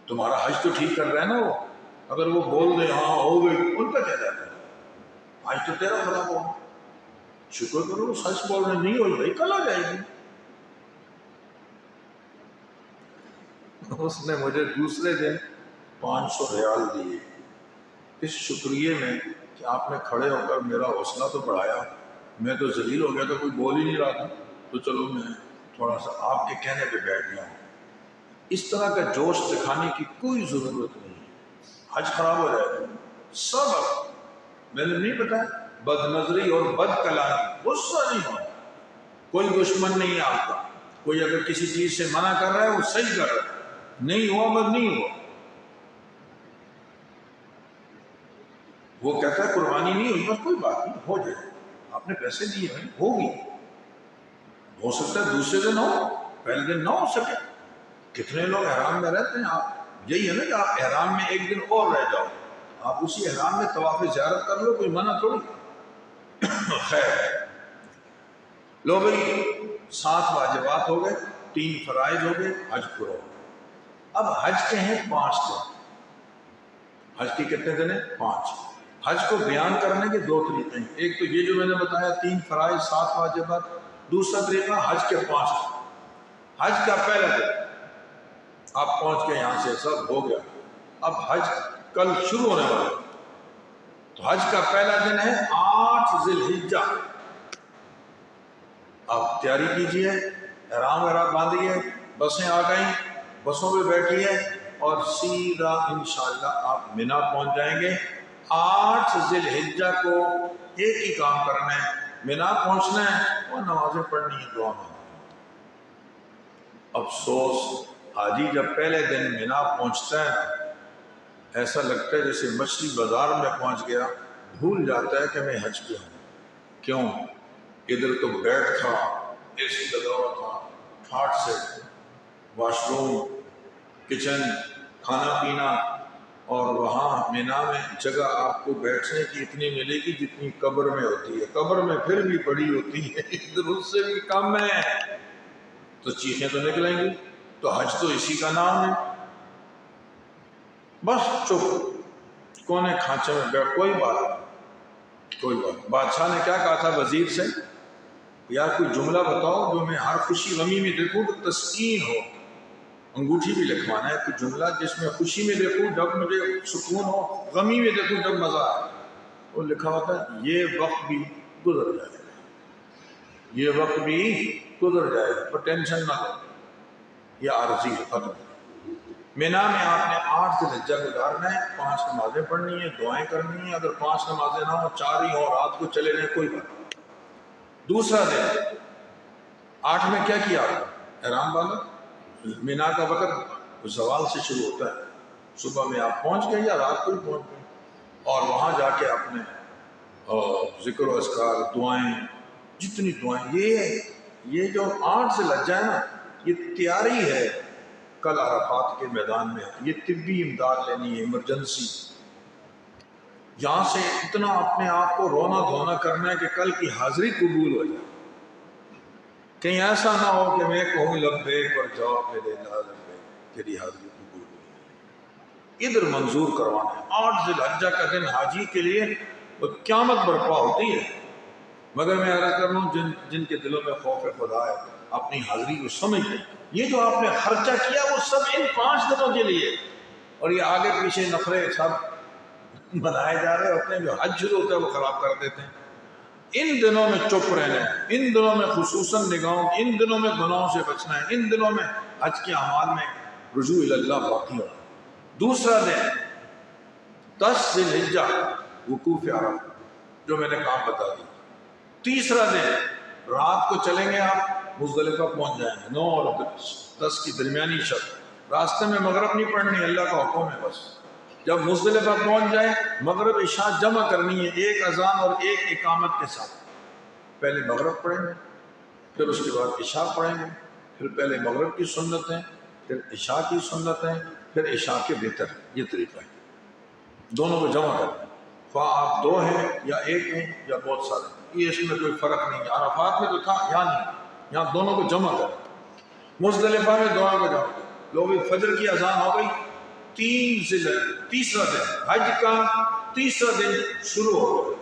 تمہارا حج تو ٹھیک کر رہے ہیں نا وہ، اگر وہ بول دے ہاں ہو گئی ان کا کیا جاتا ہے، حج تو تیرا خراب ہو۔ شکر کرو سچ بول رہے نہیں ہوئی بھائی کل آ جائے گی. اس نے مجھے دوسرے دن 500 ریال دیے اس شکریہ میں کہ آپ نے کھڑے ہو کر میرا حوصلہ تو بڑھایا. میں تو ذلیل ہو گیا تو کوئی بول ہی نہیں رہا تھا, تو چلو میں تھوڑا سا آپ کے کہنے پہ بیٹھ گیا ہوں. اس طرح کا جوش دکھانے کی کوئی ضرورت نہیں ہے. حج خراب ہو جائے گا. سب میں نے نہیں بتایا, بد نظری اور بد کلامی, غصہ نہیں ہونا. کوئی دشمن نہیں ہے آپ کا. کوئی اگر کسی چیز سے منع کر رہا ہے وہ صحیح کر رہا ہے, نہیں ہوا مگر نہیں ہوا. وہ کہتا ہے قربانی نہیں ہوئی بس کوئی بات نہیں, ہو جائے. آپ نے پیسے دیے ہیں, ہوگی. ہو سکتا ہے دوسرے دن ہو, پہلے دن نہ ہو سکے. کتنے لوگ احرام میں رہتے ہیں. آپ یہی ہے نا کہ آپ احرام میں ایک دن اور رہ جاؤ, آپ اسی احرام میں طواف زیارت کر لو, کوئی منع تھوڑی. خیر لو بھائی 7 واجبات ہو گئے, 3 فرائض ہو گئے, حج کرو. اب حج کے ہیں 5 دن. حج کی کتنے دن ہیں؟ 5. حج کو بیان کرنے کے 2 طریقے ہیں. ایک تو یہ جو میں نے بتایا 3 فرائض 7 واجبات. دوسرا طریقہ حج کے 5 دن. حج کا پہلا دن آپ پہنچ کے یہاں سے سب ہو گیا, اب حج کل شروع ہونے والا ہے. تو حج کا پہلا دن ہے 8 ذی الحجہ. آپ تیاری کیجئے, احرام باندھیے, بسیں آ گئیں, بسوں پہ بیٹھیے اور سیدھا انشاءاللہ آپ مینا پہنچ جائیں گے. 8 ذی الحجہ کو ایک ہی کام کرنا ہے, مینا پہنچنا ہے اور نمازیں پڑھنی ہے, دعا مانگنی. افسوس حاجی جب پہلے دن مینا پہنچتا ہے ایسا لگتا ہے جیسے مچھلی بازار میں پہنچ گیا, بھول جاتا ہے کہ میں حج پہ ہوں. کیوں؟ ادھر تو بیڈ تھا, اے سی لگا ہوا تھا, ٹھاٹ سے واش روم, کچن, کھانا پینا, اور وہاں مینا میں جگہ آپ کو بیٹھنے کی اتنی ملے گی جتنی قبر میں ہوتی ہے. قبر میں پھر بھی بڑی ہوتی ہے, ادھر اس سے بھی کم ہے. تو چیخیں تو نکلیں گی. تو حج تو اسی کا نام ہے. بس چپ کونے کھانچے میں بیٹھ, کوئی بات. بادشاہ نے کیا کہا تھا وزیر سے, یار کوئی جملہ بتاؤ جو میں ہر خوشی غمی میں دیکھوں تو تسکین ہو. انگوٹھی بھی لکھوانا ہے کوئی جملہ جس میں خوشی میں دیکھوں جب مجھے سکون ہو, غمی میں دیکھوں جب مزہ آئے. وہ لکھا ہوتا ہے یہ وقت بھی گزر جائے گا, یہ وقت بھی گزر جائے گا, پر ٹینشن نہ لو, یہ عارضی ہے, ختم. مینا میں آپ نے 8 ذی الحجہ گزارنا ہے, 5 نمازیں پڑھنی ہیں, دعائیں کرنی ہیں. اگر 5 نمازیں نہ ہو 4 ہی ہو, رات کو چلے جائیں, کوئی بات نہیں. دوسرا دن 8 میں کیا کیا, احرام باندھا. مینا کا وقت زوال سے شروع ہوتا ہے. صبح میں آپ پہنچ گئے یا رات کو ہی پہنچ گئے, اور وہاں جا کے آپ نے ذکر و اذکار, دعائیں, جتنی دعائیں. یہ جو 8 ذی الحجہ ہے نا, یہ تیاری ہے کل عرفات کے میدان میں. یہ طبی امداد لینی ہے, ایمرجنسی. یہاں سے اتنا اپنے آپ کو رونا دھونا کرنا ہے کہ کل کی حاضری قبول ہو جائے. کہیں ایسا نہ ہو کہ میں کہوں لبیک اور جواب میں دے لا لبیک, تیری حاضری قبول ہو جائے. ادھر منظور کروانا ہے. 8 ذی الحجہ کا دن حاجی کے لیے قیامت برپا ہوتی ہے. مگر میں عرض کر رہا ہوں جن کے دلوں میں خوف خدا ہے, اپنی حاضری کو سمجھ لیں. یہ جو آپ نے خرچہ کیا وہ سب ان 5 دنوں کے لیے, اور یہ آگے پیچھے نفرے سب بنائے جا رہے ہوتے ہیں. جو حج شروع ہوتا ہے وہ خراب کر دیتے ہیں. ان دنوں میں چپ رہنا ہے, ان دنوں میں خصوصاً نگاہوں, ان دنوں میں گناہوں سے بچنا ہے, ان دنوں میں حج کے اعمال میں رجوع اللہ باقی ہونا. دوسرا دن 10 ذی الحجہ وقوف عرفہ, جو میں نے کام بتا دی. تیسرا دن رات کو چلیں گے, آپ مزدلفہ پہنچ جائیں گے 9 اور 10 کی درمیانی شب. راستے میں مغرب نہیں پڑھنی, اللہ کا حکم ہے. بس جب مزدلفہ پہنچ جائے مغرب عشاء جمع کرنی ہے, ایک اذان اور ایک اقامت کے ساتھ. پہلے مغرب پڑھیں گے, پھر اس کے بعد عشاء پڑھیں گے, پھر پہلے مغرب کی سنتیں, پھر عشاء کی سنتیں, پھر عشاء کے وتر. یہ طریقہ ہے, دونوں کو جمع کرنا. خواہ آپ 2 ہیں یا 1 ہیں یا بہت سارے, یہ اس میں کوئی فرق نہیں ہے. عرفات میں تو تھا, یہاں نہیں, یہاں دونوں کو جمع کریں. مزدلفہ میں دونوں کو جمع کریں. لوگ فجر کی اذان ہو گئی. تیسرا دن حج کا تیسرا دن شروع ہو گیا.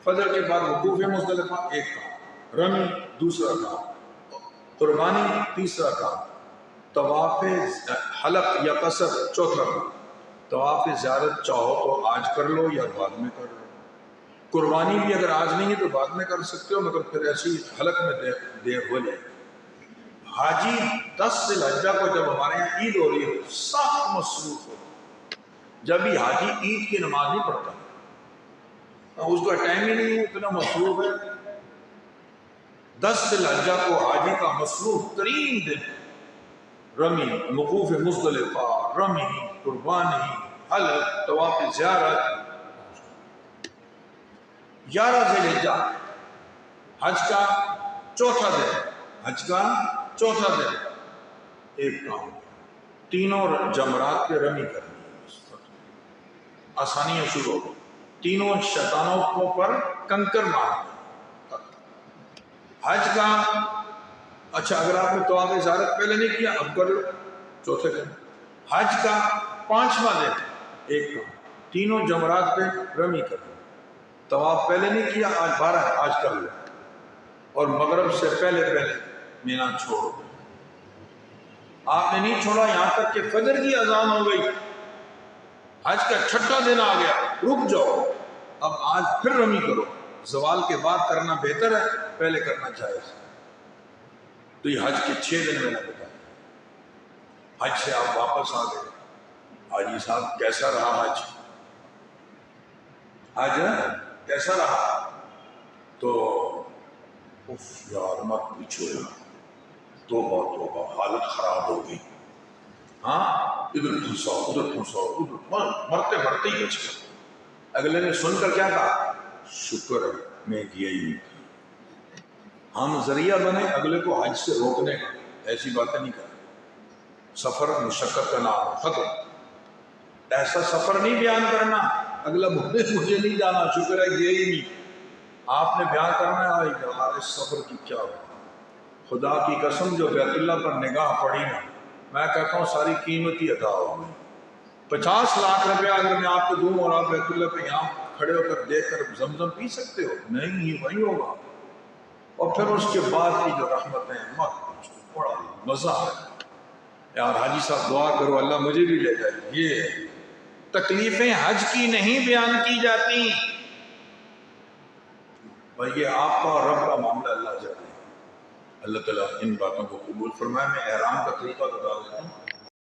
فجر کے بعد وقوف مزدلفہ, ایک کام. رمی دوسرا کام، قربانی تیسرا کام، طواف حلق یا قصر چوتھا کام۔ طواف زیارت چاہو تو آج کر لو یا بعد میں کر لو، قربانی بھی اگر آج نہیں ہے تو بعد میں کر سکتے ہو، مگر پھر ایسی حلق میں دیر ہو جائے۔ حاجی 10 ذی الحجہ کو جب ہمارے یہاں عید ہو رہی ہے سخت مصروف ہو، جب بھی حاجی عید کی نماز نہیں پڑھتا، اس کا ٹائم ہی نہیں ہے، اتنا مصروف ہے۔ 10 ذی الحجہ کو حاجی کا مصروف ترین دن، رمی، وقوف مزدلفہ، رمی، قربانی، حلق، طواف زیارت۔ 11 ذی الحجہ حج کا چوتھا دن، حج کا چوتھا دن ایک کام، تینوں جمرات پہ رمی کرنی ہے، آسانیاں شروع ہو گئی، تینوں شیطانوں کو پر کنکر مارنا۔ حج کا اچھا اگر آپ نے طواف زیارت پہلے نہیں کیا اب کر لو چوتھے دن۔ حج کا 5واں دن ایک کام، تینوں جمرات پہ رمی کرنا، طواف پہلے نہیں کیا آج 12 آج کر لو، اور مغرب سے پہلے مینا چھوڑو۔ آپ نے نہیں چھوڑا یہاں تک کہ فجر کی اذان ہو گئی، حج کا 6واں دن آ گیا، رک جاؤ، اب آج پھر رمی کرو، زوال کے بعد کرنا بہتر ہے، پہلے کرنا جائز۔ تو یہ حج کے 6 دن میں نے بتایا۔ حج سے آپ واپس آ گئے، حاجی صاحب کیسا رہا حج؟ حج کیسا رہا؟ تو اف یار مت پوچھو یار، توبہ توبہ حالت خراب ہو گئی، ہاں ادھر پھنساؤ ادھر پھنساؤ ادھر، مرتے مرتے ہی بچ گئے۔ اگلے نے سن کر کیا کہا؟ شکر ہے میں گیا ہی نہیں تھا۔ ہم ذریعہ بنے اگلے کو حج سے روکنے کا، ایسی باتیں نہیں کریں۔ سفر مشقت کا نام ہے، ختم۔ ایسا سفر نہیں بیان کرنا اگلا بولے مجھے نہیں جانا، شکر ہے گیا ہی نہیں۔ آپ نے بیان کرنا ہے یار اس سفر کی کیا ہو، خدا کی قسم جو بیت اللہ پر نگاہ پڑی نا، میں کہتا ہوں ساری قیمتی ادا ہو گئی۔ 50 لاکھ روپیہ اگر میں آپ کو دوں اور آپ بیت اللہ پہ یہاں کھڑے ہو کر دیکھ کر زمزم پی سکتے ہو؟ نہیں، یہ وہی ہوگا۔ اور پھر اس کے بعد کی جو رحمتیں مت پوچھو، بڑا مزہ ہے یار۔ حاجی صاحب دعا کرو اللہ مجھے بھی لے جائے۔ یہ تکلیفیں حج کی نہیں بیان کی جاتی بھائی، یہ آپ کا اور رب کا معاملہ اللہ جانے۔ اللہ تعالیٰ ان باتوں کو قبول فرمائے۔ میں احرام کا طریقہ بتا دیتا ہوں۔